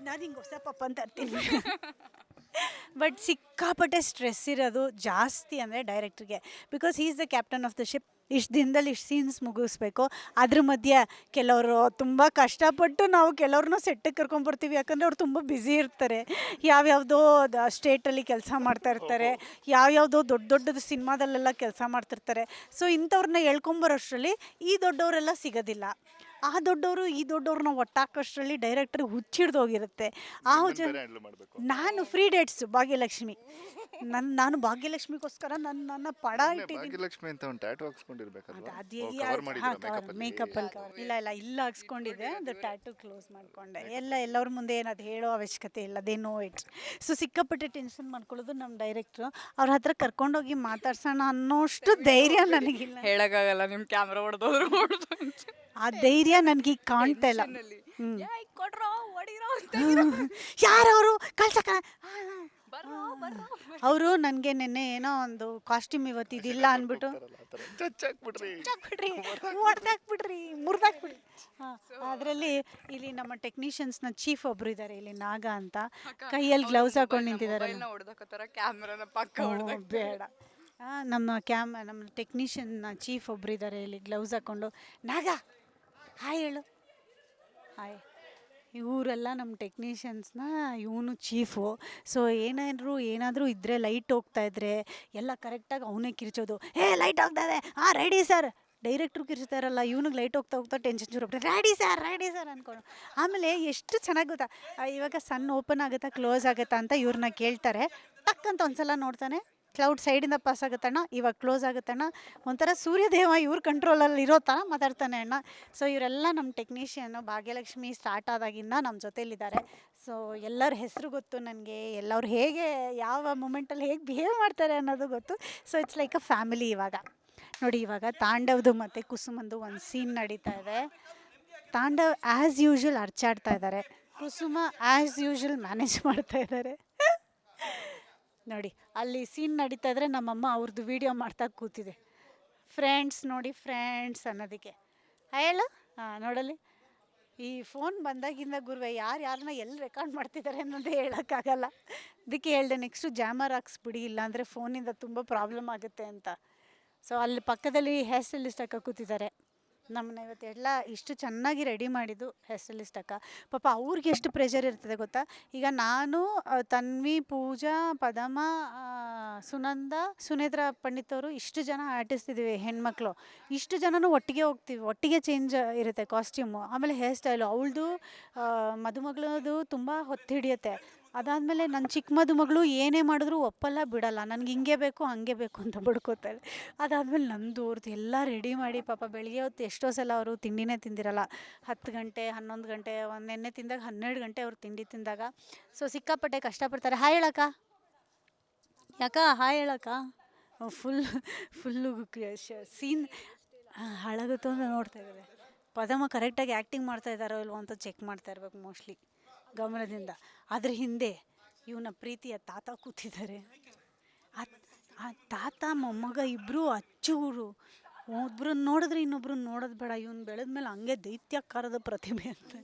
ನಾನು ಹಿಂಗೆ ಹೊಸ ಪಪ್ಪ ಅಂತ ತರ್ತೀನಿ. ಬಟ್ ಸಿಕ್ಕಾಪಟ್ಟೆ ಸ್ಟ್ರೆಸ್ ಇರೋದು ಜಾಸ್ತಿ ಅಂದರೆ ಡೈರೆಕ್ಟ್ರಿಗೆ, because he is the captain of the ship. ಇಷ್ಟು ದಿನದಲ್ಲಿ ಇಷ್ಟು ಸೀನ್ಸ್ ಮುಗಿಸ್ಬೇಕು. ಅದ್ರ ಮಧ್ಯೆ ಕೆಲವರು ತುಂಬ ಕಷ್ಟಪಟ್ಟು ನಾವು ಕೆಲವ್ರನ್ನ ಸೆಟ್ಟಿಗೆ ಕರ್ಕೊಂಬರ್ತೀವಿ, ಯಾಕಂದರೆ ಅವ್ರು ತುಂಬ ಬ್ಯುಸಿ ಇರ್ತಾರೆ. ಯಾವ್ಯಾವುದೋ ಸ್ಟೇಟಲ್ಲಿ ಕೆಲಸ ಮಾಡ್ತಾ ಇರ್ತಾರೆ, ಯಾವ್ಯಾವುದೋ ದೊಡ್ಡ ದೊಡ್ಡದು ಸಿನಿಮಾದಲ್ಲೆಲ್ಲ ಕೆಲಸ ಮಾಡ್ತಿರ್ತಾರೆ. ಸೊ ಇಂಥವ್ರನ್ನ ಎಳ್ಕೊಂಬರೋಷ್ಟರಲ್ಲಿ ಈ ದೊಡ್ಡವರೆಲ್ಲ ಸಿಗೋದಿಲ್ಲ. ಆ ದೊಡ್ಡವರು ಈ ದೊಡ್ಡವ್ರನ್ನ ಒಟ್ಟಾಕೋಷ್ಟರಲ್ಲಿ ಡೈರೆಕ್ಟರ್ ಹುಚ್ಚಿಡ್ದೋಗಿರುತ್ತೆ. ಹ್ಯಾಂಡಲ್ ಮಾಡಬೇಕು. ನಾನು ಫ್ರೀ ಡೇಟ್ಸು ಭಾಗ್ಯಲಕ್ಷ್ಮಿ. ನಾನು ಭಾಗ್ಯಲಕ್ಷ್ಮಿಗೋಸ್ಕರ ನನ್ನ ಪಡ ಇಟ್ಟಿದ್ದೀನಿ. ಭಾಗ್ಯಲಕ್ಷ್ಮಿ ಅಂತ ಒಂದು ಟ್ಯಾಟೂ ಹಾಕ್ಸ್ಕೊಂಡಿರ್ಬೇಕಲ್ವಾ? ಮೇಕಪ್ಪಲ್ಲಿ ಕವರ್ ಇಲ್ಲ ಹಾಕ್ಸ್ಕೊಂಡಿದ್ದೆ. ಅದು ಟ್ಯಾಟೂ ಕ್ಲೋಸ್ ಮಾಡ್ಕೊಂಡೆ. ಎಲ್ಲರ ಮುಂದೆ ಏನದು ಹೇಳೋ ಅವಶ್ಯಕತೆ ಇಲ್ಲ, ದೇ ನೋ ಇಟ್. ಸೊ ಸಿಕ್ಕಾಪಟ್ಟೆ ಟೆನ್ಷನ್ ಮಾಡ್ಕೊಳ್ಳೋದು ನಮ್ಮ ಡೈರೆಕ್ಟ್ರು. ಅವ್ರ ಹತ್ರ ಕರ್ಕೊಂಡೋಗಿ ಮಾತಾಡ್ಸೋಣ ಅನ್ನೋಷ್ಟು ಧೈರ್ಯ ನನಗಿಲ್ಲ. ಹೇಳಕ್ಕಾಗಲ್ಲ, ನಿಮ್ಮ ಕ್ಯಾಮ್ರಾ ಹೊಡೆದೋದ್ರು ಆ ಧೈರ್ಯ ನನಗೀಗ ಕಾಣ್ತಾ ಇಲ್ಲ. ಯಾರವರು ಕಳ್ಸಕ್ಕ ಅವರು ನನಗೆ ನೆನ್ನೆ ಏನೋ ಒಂದು ಕಾಸ್ಟ್ಯೂಮ್ ಇವತ್ತಿದಿಲ್ಲ ಅಂದ್ಬಿಟ್ಟು ಹೊಡೆದಾಕ್ಬಿಡ್ರಿ ಮುರಿದಾಕ್ಬಿಡ್ರಿ. ಹಾಂ, ಅದರಲ್ಲಿ ಇಲ್ಲಿ ನಮ್ಮ ಟೆಕ್ನಿಷಿಯನ್ಸ್ನ ಚೀಫ್ ಒಬ್ರು ಇದ್ದಾರೆ ಇಲ್ಲಿ, ನಾಗ ಅಂತ, ಕೈಯಲ್ಲಿ ಗ್ಲೌಸ್ ಹಾಕೊಂಡು ನಿಂತಿದ್ದಾರೆ. ಕ್ಯಾಮ್ರಾನ ಪಕ್ಕ ಬೇಡ, ನಮ್ಮ ಟೆಕ್ನಿಷಿಯನ್ನ ಚೀಫ್ ಒಬ್ರು ಇದ್ದಾರೆ ಇಲ್ಲಿ ಗ್ಲೌಸ್ ಹಾಕ್ಕೊಂಡು. ನಾಗ ಹಾಯ್ ಹೇಳು. ಹಾಯ್. ಇವರೆಲ್ಲ ನಮ್ಮ ಟೆಕ್ನಿಷಿಯನ್ಸ್ನ, ಇವನು ಚೀಫು. ಸೊ ಏನಾದರೂ ಇದ್ದರೆ, ಲೈಟ್ ಹೋಗ್ತಾ ಇದ್ದರೆ ಎಲ್ಲ ಕರೆಕ್ಟಾಗಿ ಅವನೇ ಕಿರ್ಚೋದು. ಲೈಟ್ ಹೋಗ್ತಾ ಇದೆ, ರೆಡಿ ಸರ್. ಡೈರೆಕ್ಟ್ರು ಕಿರ್ಚ್ತಾರಲ್ಲ, ಇವನಿಗೆ ಲೈಟ್ ಹೋಗ್ತಾ ಟೆನ್ಷನ್ ಶುರು ಆಗ್ಬಿಟ್ಟೆ. ರೆಡಿ ಸರ್ ಅಂದ್ಕೊಂಡು. ಆಮೇಲೆ ಎಷ್ಟು ಚೆನ್ನಾಗಿ ಗೊತ್ತಾ, ಇವಾಗ ಸನ್ ಓಪನ್ ಆಗುತ್ತಾ ಕ್ಲೋಸ್ ಆಗುತ್ತಾ ಅಂತ ಇವ್ರನ್ನ ಕೇಳ್ತಾರೆ. ಟಕ್ಕಂತ ಒಂದ್ಸಲ ನೋಡ್ತಾನೆ, ಕ್ಲೌಡ್ ಸೈಡಿಂದ ಪಾಸ್ ಆಗುತ್ತಣ್ಣ, ಇವಾಗ ಕ್ಲೋಸ್ ಆಗುತ್ತಣ್ಣ. ಒಂಥರ ಸೂರ್ಯದೇವ ಇವ್ರ ಕಂಟ್ರೋಲಲ್ಲಿ ಇರೋ ಥರ ಮಾತಾಡ್ತಾನೆ ಅಣ್ಣ. ಸೊ ಇವರೆಲ್ಲ ನಮ್ಮ ಟೆಕ್ನಿಷಿಯನು. ಭಾಗ್ಯಲಕ್ಷ್ಮಿ ಸ್ಟಾರ್ಟ್ ಆದಾಗಿಂದ ನಮ್ಮ ಜೊತೇಲಿದ್ದಾರೆ. ಸೊ ಎಲ್ಲರ ಹೆಸರು ಗೊತ್ತು ನನಗೆ, ಎಲ್ಲವ್ರು ಹೇಗೆ ಯಾವ ಮೂಮೆಂಟಲ್ಲಿ ಹೇಗೆ ಬಿಹೇವ್ ಮಾಡ್ತಾರೆ ಅನ್ನೋದು ಗೊತ್ತು. So it's like a family. ಇವಾಗ ನೋಡಿ, ಇವಾಗ ತಾಂಡವ್ದು ಮತ್ತು ಕುಸುಮಂದು ಒಂದು ಸೀನ್ ನಡೀತಾ ಇದೆ. ತಾಂಡವ್ ಆ್ಯಸ್ ಯೂಶ್ವಲ್ ಅರ್ಚಾಡ್ತಾ ಇದ್ದಾರೆ, ಕುಸುಮ ಆ್ಯಸ್ ಯೂಶ್ವಲ್ ಮ್ಯಾನೇಜ್ ಮಾಡ್ತಾ ಇದ್ದಾರೆ. ನೋಡಿ ಅಲ್ಲಿ ಸೀನ್ ನಡೀತಾ ಇದ್ರೆ ನಮ್ಮಮ್ಮ ಅವ್ರದ್ದು ವೀಡಿಯೋ ಮಾಡ್ತಾ ಕೂತಿದೆ. ಫ್ರೆಂಡ್ಸ್ ನೋಡಿ, ಫ್ರೆಂಡ್ಸ್ ಅನ್ನೋದಕ್ಕೆ ಹೇಳು. ನೋಡಲ್ಲಿ ಈ ಫೋನ್ ಬಂದಾಗಿಂದ ಗುರುವೆ ಯಾರನ್ನ ಎಲ್ಲಿ ರೆಕಾರ್ಡ್ ಮಾಡ್ತಿದ್ದಾರೆ ಅನ್ನೋದೇ ಹೇಳೋಕ್ಕಾಗಲ್ಲ. ಅದಕ್ಕೆ ಹೇಳಿದೆ ನೆಕ್ಸ್ಟು ಜಾಮರ್ ಹಾಕ್ಸ್ಬಿಡಿ, ಇಲ್ಲಾಂದರೆ ಫೋನಿಂದ ತುಂಬ ಪ್ರಾಬ್ಲಮ್ ಆಗುತ್ತೆ ಅಂತ. ಸೊ ಅಲ್ಲಿ ಪಕ್ಕದಲ್ಲಿ ಹೇರ್ ಸ್ಟೈಲಿಸ್ಟ್ ಅಕ್ಕ ಕೂತಿದ್ದಾರೆ. ನಮ್ಮನ್ನ ಇವತ್ತೆಲ್ಲ ಇಷ್ಟು ಚೆನ್ನಾಗಿ ರೆಡಿ ಮಾಡಿದ್ದು ಹೇರ್ ಸ್ಟೈಲಿಸ್ಟ್ ಅಕ್ಕ. ಪಾಪ ಅವ್ರಿಗೆ ಎಷ್ಟು ಪ್ರೆಷರ್ ಇರ್ತದೆ ಗೊತ್ತಾ. ಈಗ ನಾನು, ತನ್ವಿ, ಪೂಜಾ, ಪದಮ, ಸುನಂದ, ಸುನೇತ್ರ ಪಂಡಿತ್ ಅವರು ಇಷ್ಟು ಜನ ಆರ್ಟಿಸ್ಟ್ ಇದ್ದೀವಿ, ಹೆಣ್ಮಕ್ಳು. ಇಷ್ಟು ಜನನೂ ಒಟ್ಟಿಗೆ ಹೋಗ್ತೀವಿ, ಒಟ್ಟಿಗೆ ಚೇಂಜ್ ಇರುತ್ತೆ ಕಾಸ್ಟ್ಯೂಮು. ಆಮೇಲೆ ಹೇರ್ ಸ್ಟೈಲು ಅವಳದು, ಮದುಮಗಳದು ತುಂಬ ಹೊತ್ತು ಹಿಡಿಯುತ್ತೆ. ಅದಾದಮೇಲೆ ನನ್ನ ಚಿಕ್ಕ ಮದುಮಗಳು ಏನೇ ಮಾಡಿದ್ರು ಒಪ್ಪಲ್ಲ, ಬಿಡಲ್ಲ, ನನಗೆ ಹಿಂಗೆ ಬೇಕು ಹಂಗೆ ಬೇಕು ಅಂತ ಬಡ್ಕೋತಾಳೆ. ಅದಾದಮೇಲೆ ನಂದು ಅವ್ರದ್ದು ಎಲ್ಲ ರೆಡಿ ಮಾಡಿ, ಪಾಪ ಬೆಳಿಗ್ಗೆ ಹೊತ್ತು ಎಷ್ಟೋ ಸಲ ಅವರು ತಿಂಡಿನೇ ತಿಂದಿರಲ್ಲ. 10 ಗಂಟೆ 11 ಗಂಟೆ, ನೆನ್ನೆ ತಿಂದಾಗ 12 ಗಂಟೆ ಅವ್ರು ತಿಂಡಿ ತಿಂದಾಗ. ಸೊ ಸಿಕ್ಕಾಪಟ್ಟೆ ಕಷ್ಟಪಡ್ತಾರೆ. ಹಾಯ್ ಹೇಳಕ್ಕ, ಯಾಕ ಹಾಯ್ ಹೇಳಕ್ಕ. ಫುಲ್ಲು ಸೀನ್ ಹಾಳಾಗುತ್ತೋ ಅಂತ ನೋಡ್ತಾ ಇದ್ದಾರೆ. ಪದಮ ಕರೆಕ್ಟಾಗಿ ಆ್ಯಕ್ಟಿಂಗ್ ಮಾಡ್ತಾ ಇದ್ದಾರೋ ಇಲ್ವೋ ಅಂತ ಚೆಕ್ ಮಾಡ್ತಾ ಇರ್ಬೇಕು ಮೋಸ್ಟ್ಲಿ ಗಮನದಿಂದ. ಅದ್ರ ಹಿಂದೆ ಇವನ ಪ್ರೀತಿಯ ತಾತ ಕೂತಿದ್ದಾರೆ. ಆ ತಾತ ಮೊಮ್ಮಗ ಇಬ್ಬರು ಅಚ್ಚೂರು. ಒಬ್ರನ್ನ ನೋಡಿದ್ರೆ ಇನ್ನೊಬ್ರನ್ನ ನೋಡೋದು ಬೇಡ. ಇವನು ಬೆಳೆದ್ಮೇಲೆ ಹಂಗೆ ದೈತ್ಯಾಕಾರದ ಪ್ರತಿಭೆ ಅಂತ.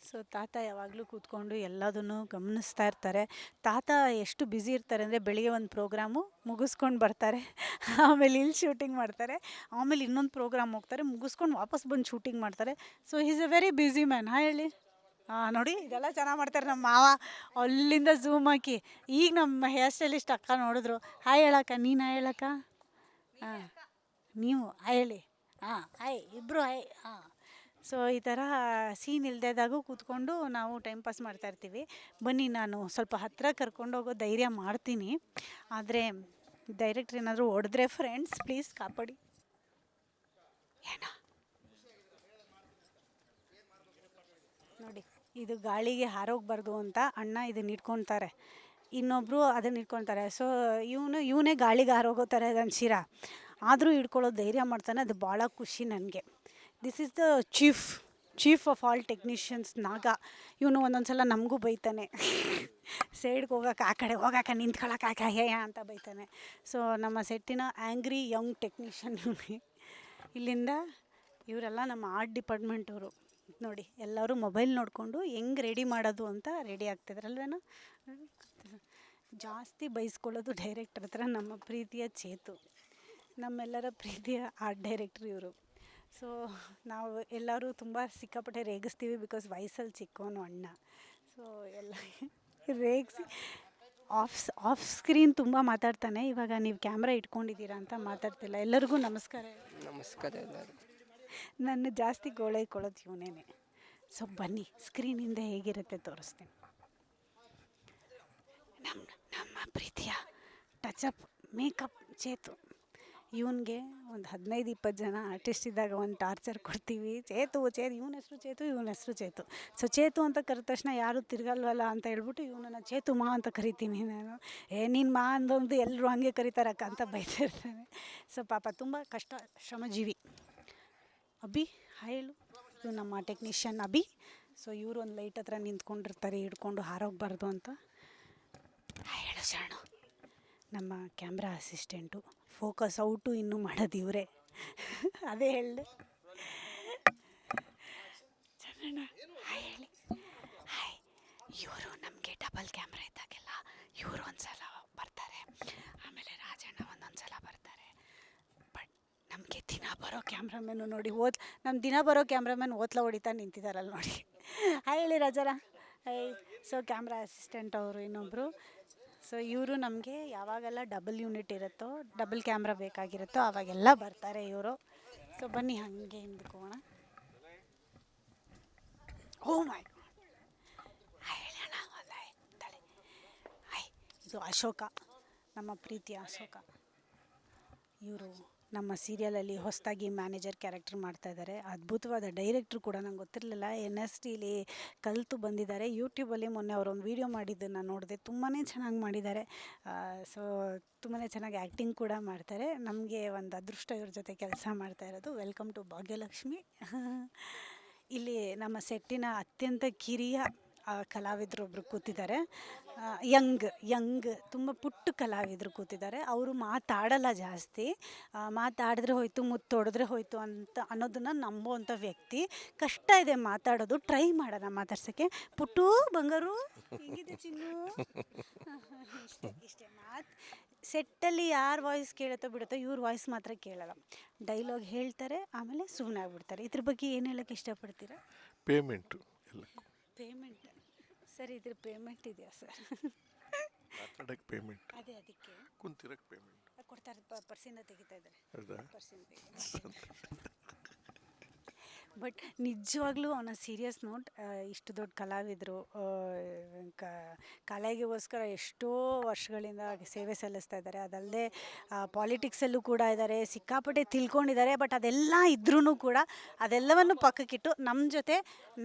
ಸೊ ತಾತ ಯಾವಾಗಲೂ ಕೂತ್ಕೊಂಡು ಎಲ್ಲದನ್ನು ಗಮನಿಸ್ತಾ ಇರ್ತಾರೆ. ತಾತ ಎಷ್ಟು ಬ್ಯುಸಿ ಇರ್ತಾರೆ ಅಂದರೆ, ಬೆಳಿಗ್ಗೆ ಒಂದು ಪ್ರೋಗ್ರಾಮು ಮುಗಿಸ್ಕೊಂಡು ಬರ್ತಾರೆ, ಆಮೇಲೆ ಇಲ್ಲಿ ಶೂಟಿಂಗ್ ಮಾಡ್ತಾರೆ, ಆಮೇಲೆ ಇನ್ನೊಂದು ಪ್ರೋಗ್ರಾಮ್ ಹೋಗ್ತಾರೆ, ಮುಗಿಸ್ಕೊಂಡು ವಾಪಸ್ ಬಂದು ಶೂಟಿಂಗ್ ಮಾಡ್ತಾರೆ. So is A very busy man. ಹೇಳಿ. ನೋಡಿ ಇದೆಲ್ಲ ಚೆನ್ನಾಗಿ ಮಾಡ್ತಾರೆ ನಮ್ಮ ಮಾವ. ಅಲ್ಲಿಂದ ಝೂಮ್ ಹಾಕಿ ಈಗ ನಮ್ಮ ಹೇರ್ ಸ್ಟೈಲಿಸ್ಟ್ ಅಕ್ಕ ನೋಡಿದ್ರು. ಹಾಯ್ ಹೇಳಕ್ಕ, ನೀನು ಹಾಯ್ ಹೇಳಕ್ಕ. ನೀವು ಹಾಯ್ ಹೇಳಿ. ಹಾಯ್, ಇಬ್ಬರು ಹಾಯ್. ಸೊ ಈ ಥರ ಸೀನ್ ಇಲ್ದೇದಾಗೂ ಕೂತ್ಕೊಂಡು ನಾವು ಟೈಮ್ ಪಾಸ್ ಮಾಡ್ತಾಯಿರ್ತೀವಿ. ಬನ್ನಿ, ನಾನು ಸ್ವಲ್ಪ ಹತ್ತಿರ ಕರ್ಕೊಂಡೋಗೋ ಧೈರ್ಯ ಮಾಡ್ತೀನಿ. ಆದರೆ ಡೈರೆಕ್ಟ್ರ್ ಏನಾದರೂ ಹೊಡೆದ್ರೆ ಫ್ರೆಂಡ್ಸ್ ಪ್ಲೀಸ್ ಕಾಪಾಡಿ. ಏನೋ ನೋಡಿ, ಇದು ಗಾಳಿಗೆ ಹಾರೋಗ್ಬಾರ್ದು ಅಂತ ಅಣ್ಣ ಇದನ್ನ ಇಟ್ಕೊತಾರೆ, ಇನ್ನೊಬ್ಬರು ಅದನ್ನು ಇಟ್ಕೊತಾರೆ. ಸೊ ಇವನೇ ಗಾಳಿಗೆ ಹಾರೋಗೋ ಥರ ಅದನ್ನು ಶಿರ ಆದರೂ ಹಿಡ್ಕೊಳ್ಳೋ ಧೈರ್ಯ ಮಾಡ್ತಾನೆ. ಅದು ಭಾಳ ಖುಷಿ ನನಗೆ. This is the chief of all technicians ನಾಗ. ಇವನು ಒಂದೊಂದು ಸಲ ನಮಗೂ ಬೈತಾನೆ. ಸೈಡ್ಗೆ ಹೋಗೋಕೆ ಆ ಕಡೆ ಹೋಗೋಕೆ ನಿಂತ್ಕೊಳ್ಳೋಕೆ ಹೇಯ ಅಂತ ಬೈತಾನೆ. ಸೊ ನಮ್ಮ ಸೆಟ್ಟಿನ ಆ್ಯಂಗ್ರಿ ಯಂಗ್ ಟೆಕ್ನಿಷಿಯನ್ ಇವನೇ. ಇಲ್ಲಿಂದ ಇವರೆಲ್ಲ ನಮ್ಮ ಆರ್ಟ್ ಡಿಪಾರ್ಟ್ಮೆಂಟವರು. ನೋಡಿ ಎಲ್ಲರೂ ಮೊಬೈಲ್ ನೋಡಿಕೊಂಡು ಹೆಂಗೆ ರೆಡಿ ಮಾಡೋದು ಅಂತ ರೆಡಿ ಆಗ್ತಿದ್ರಲ್ವೇನೋ. ಜಾಸ್ತಿ ಬೈಸ್ಕೊಳ್ಳೋದು ಡೈರೆಕ್ಟರ್ ಹತ್ರ ನಮ್ಮ ಪ್ರೀತಿಯ ಚೇತು, ನಮ್ಮೆಲ್ಲರ ಪ್ರೀತಿಯ ಆರ್ಟ್ ಡೈರೆಕ್ಟ್ರ್ ಇವರು. ಸೊ ನಾವು ಎಲ್ಲರೂ ತುಂಬ ಸಿಕ್ಕಾಪಟ್ಟೆ ರೇಗಿಸ್ತೀವಿ, ಬಿಕಾಸ್ ವಯಸ್ಸಲ್ಲಿ ಚಿಕ್ಕವನು ಅಣ್ಣ. ಸೊ ಎಲ್ಲ ರೇಗಿಸಿ ಆಫ್ ಸ್ಕ್ರೀನ್ ತುಂಬ ಮಾತಾಡ್ತಾನೆ. ಇವಾಗ ನೀವು ಕ್ಯಾಮ್ರಾ ಇಟ್ಕೊಂಡಿದ್ದೀರಾ ಅಂತ ಮಾತಾಡ್ತಿಲ್ಲ. ಎಲ್ಲರಿಗೂ ನಮಸ್ಕಾರ. ನಮಸ್ಕಾರ ಎಲ್ಲರೂ. ನನ್ನ ಜಾಸ್ತಿ ಗೋಳೈಕೊಳ್ಳೋದು ಇವನೇನೆ. ಸೊ ಬನ್ನಿ ಸ್ಕ್ರೀನಿಂದ ಹೇಗಿರುತ್ತೆ ತೋರಿಸ್ತೀನಿ. ನಮ್ಮ ಪ್ರೀತಿಯ ಟಚಪ್ ಮೇಕಪ್ ಚೇತು. ಇವನಿಗೆ ಒಂದು 15-20 ಜನ ಆರ್ಟಿಸ್ಟ್ ಇದ್ದಾಗ ಒಂದು ಟಾರ್ಚರ್ ಕೊಡ್ತೀವಿ. ಚೇತು ಇವನ ಹೆಸರು ಚೇತು. ಸೊ ಚೇತು ಅಂತ ಕರೆದ ತಕ್ಷಣ ಯಾರು ತಿರ್ಗಲ್ವಲ್ಲ ಅಂತ ಹೇಳ್ಬಿಟ್ಟು ಇವನನ್ನು ಚೇತು ಮಾ ಅಂತ ಕರಿತೀನಿ ನಾನು. ನೀನು ಮಾ ಅಂದೊಂದು ಎಲ್ಲರೂ ಹಂಗೆ ಕರೀತಾರಕ್ಕ ಅಂತ ಬೈತಾ ಇರ್ತಾನೆ. ಸೊ ಪಾಪ ತುಂಬ ಶ್ರಮಜೀವಿ. ಅಭಿ ಹೇಳು. ಇದು ನಮ್ಮ ಟೆಕ್ನಿಷಿಯನ್ ಅಭಿ. ಸೊ ಇವರು ಒಂದು ಲೈಟ್ ಹತ್ರ ನಿಂತ್ಕೊಂಡಿರ್ತಾರೆ ಹಿಡ್ಕೊಂಡು ಹಾರೋಗ್ಬಾರ್ದು ಅಂತ. ಹೇಳು ಶರಣು. ನಮ್ಮ ಕ್ಯಾಮ್ರಾ ಅಸಿಸ್ಟೆಂಟು. ಫೋಕಸ್ ಔಟು ಇನ್ನೂ ಮಾಡೋದು ಇವರೇ. ಅದೇ ಹೇಳಿದೆ. ಶರಣ ಹಾಯ್ ಹೇಳಿ. ಹಾಯ್. ಇವರು ನಮಗೆ ಡಬಲ್ ಕ್ಯಾಮ್ರಾ ಇದ್ದಾಗೆಲ್ಲ ಇವರು ಒಂದು ಸಲ ಬರ್ತಾರೆ, ಆಮೇಲೆ ರಾಜಣ್ಣ ಒಂದೊಂದು ಸಲ ಬರ್ತಾರೆ. ಬಟ್ ನಮಗೆ ದಿನ ಬರೋ ಕ್ಯಾಮ್ರಾಮನ್ನು ನೋಡಿ ನಮ್ಮ ದಿನ ಬರೋ ಕ್ಯಾಮ್ರಾಮನ್ ಓತ್ಲ ಹೊಡಿತಾ ನಿಂತಿದ್ದಾರಲ್ಲ ನೋಡಿ. ಹಾಯ್ ಹೇಳಿ ರಾಜರ. ಹಾಯ್. ಸೊ ಕ್ಯಾಮ್ರಾ ಅಸಿಸ್ಟೆಂಟ್ ಅವರು ಇನ್ನೊಬ್ಬರು. ಸೊ ಇವರು ನಮಗೆ ಯಾವಾಗೆಲ್ಲ ಡಬಲ್ ಯೂನಿಟ್ ಇರುತ್ತೋ, ಡಬಲ್ ಕ್ಯಾಮ್ರಾ ಬೇಕಾಗಿರುತ್ತೋ ಆವಾಗೆಲ್ಲ ಬರ್ತಾರೆ ಇವರು. ಸೊ ಬನ್ನಿ ಹಾಗೆ ಹಿಂದ್ಕೋಣ. ಓ ಮೈ ಗಾಡ್. ಹೇಳೋಣ ತಲೆ. ಹಾಯ್. ಇದು ಅಶೋಕ, ನಮ್ಮ ಪ್ರೀತಿಯ ಅಶೋಕ. ಇವರು ನಮ್ಮ ಸೀರಿಯಲಲ್ಲಿ ಹೊಸದಾಗಿ ಮ್ಯಾನೇಜರ್ ಕ್ಯಾರೆಕ್ಟರ್ ಮಾಡ್ತಾಯಿದ್ದಾರೆ. ಅದ್ಭುತವಾದ ಡೈರೆಕ್ಟ್ರು ಕೂಡ. ನಂಗೆ ಗೊತ್ತಿರಲಿಲ್ಲ. NSTಲಿ ಕಲಿತು ಬಂದಿದ್ದಾರೆ. ಯೂಟ್ಯೂಬಲ್ಲಿ ಮೊನ್ನೆ ಅವರೊಂದು ವೀಡಿಯೋ ಮಾಡಿದ್ದನ್ನು ನೋಡಿದೆ. ತುಂಬಾ ಚೆನ್ನಾಗಿ ಮಾಡಿದ್ದಾರೆ. ಸೊ ತುಂಬಾ ಚೆನ್ನಾಗಿ ಆ್ಯಕ್ಟಿಂಗ್ ಕೂಡ ಮಾಡ್ತಾರೆ. ನಮಗೆ ಒಂದು ಅದೃಷ್ಟ ಇವ್ರ ಜೊತೆ ಕೆಲಸ ಮಾಡ್ತಾ ಇರೋದು. Welcome to Bhagyalakshmi. ಇಲ್ಲಿ ನಮ್ಮ ಸೆಟ್ಟಿನ ಅತ್ಯಂತ ಕಿರಿಯ ಕಲಾವಿದರೊಬ್ಬರು ಕೂತಿದ್ದಾರೆ. ಯಂಗ್ ತುಂಬ ಪುಟ್ಟ ಕಲಾವಿದರು ಕೂತಿದ್ದಾರೆ. ಅವರು ಮಾತಾಡಲ್ಲ ಜಾಸ್ತಿ. ಮಾತಾಡಿದ್ರೆ ಹೋಯ್ತು, ಮುತ್ತೊಡೆದ್ರೆ ಹೋಯ್ತು ಅಂತ ಅನ್ನೋದನ್ನು ನಂಬೋವಂಥ ವ್ಯಕ್ತಿ. ಕಷ್ಟ ಇದೆ ಮಾತಾಡೋದು. ಟ್ರೈ ಮಾಡೋಣ ಮಾತಾಡ್ಸೋಕ್ಕೆ. ಪುಟ್ಟು ಬಂಗಾರು ಹೇಗಿದೆ ಚಿನ್ನು. ಇಷ್ಟೇ ಮಾತು. ಸೆಟ್ಟಲ್ಲಿ ಯಾರು ವಾಯ್ಸ್ ಕೇಳುತ್ತೋ ಬಿಡುತ್ತೋ, ಇವ್ರ ವಾಯ್ಸ್ ಮಾತ್ರ ಕೇಳಲ್ಲ. ಡೈಲಾಗ್ ಹೇಳ್ತಾರೆ, ಆಮೇಲೆ ಸುಮ್ಮನೆ ಆಗ್ಬಿಡ್ತಾರೆ. ಇದ್ರ ಬಗ್ಗೆ ಏನು ಹೇಳೋಕ್ಕೆ ಇಷ್ಟಪಡ್ತೀರಾ? ಪೇಮೆಂಟು ಎಲ್ಲಕ್ಕೂ. ಪೇಮೆಂಟ್ ಸರ್, ಇದ್ರ ಪೇಮೆಂಟ್ ಇದೆಯಾ ಸರ್? ಮಾತಾಡಕ್ಕೆ ಪೇಮೆಂಟ್, ಅದೇ ಅದಕ್ಕೆ ಕುಂತಿರಕ್ಕೆ ಪೇಮೆಂಟ್ ಕೊಡ್ತಾರೆ. ಪರ್ಸಿಂದ ತೆಗಿತಾ ಇದ್ದಾರೆ. ಹೌದಾ? ಬಟ್ ನಿಜವಾಗ್ಲೂ ಅವನ ಸೀರಿಯಸ್ ನೋಟ್. ಇಷ್ಟು ದೊಡ್ಡ ಕಲಾವಿದರು ಕಲೆಗೋಸ್ಕರ ಎಷ್ಟೋ ವರ್ಷಗಳಿಂದ ಸೇವೆ ಸಲ್ಲಿಸ್ತಾ ಇದ್ದಾರೆ. ಅದಲ್ಲದೆ ಪಾಲಿಟಿಕ್ಸಲ್ಲೂ ಕೂಡ ಇದ್ದಾರೆ, ಸಿಕ್ಕಾಪಟ್ಟೆ ತಿಳ್ಕೊಂಡಿದ್ದಾರೆ. ಬಟ್ ಅದೆಲ್ಲ ಇದ್ರೂ ಕೂಡ ಅದೆಲ್ಲವನ್ನು ಪಕ್ಕಕ್ಕಿಟ್ಟು ನಮ್ಮ ಜೊತೆ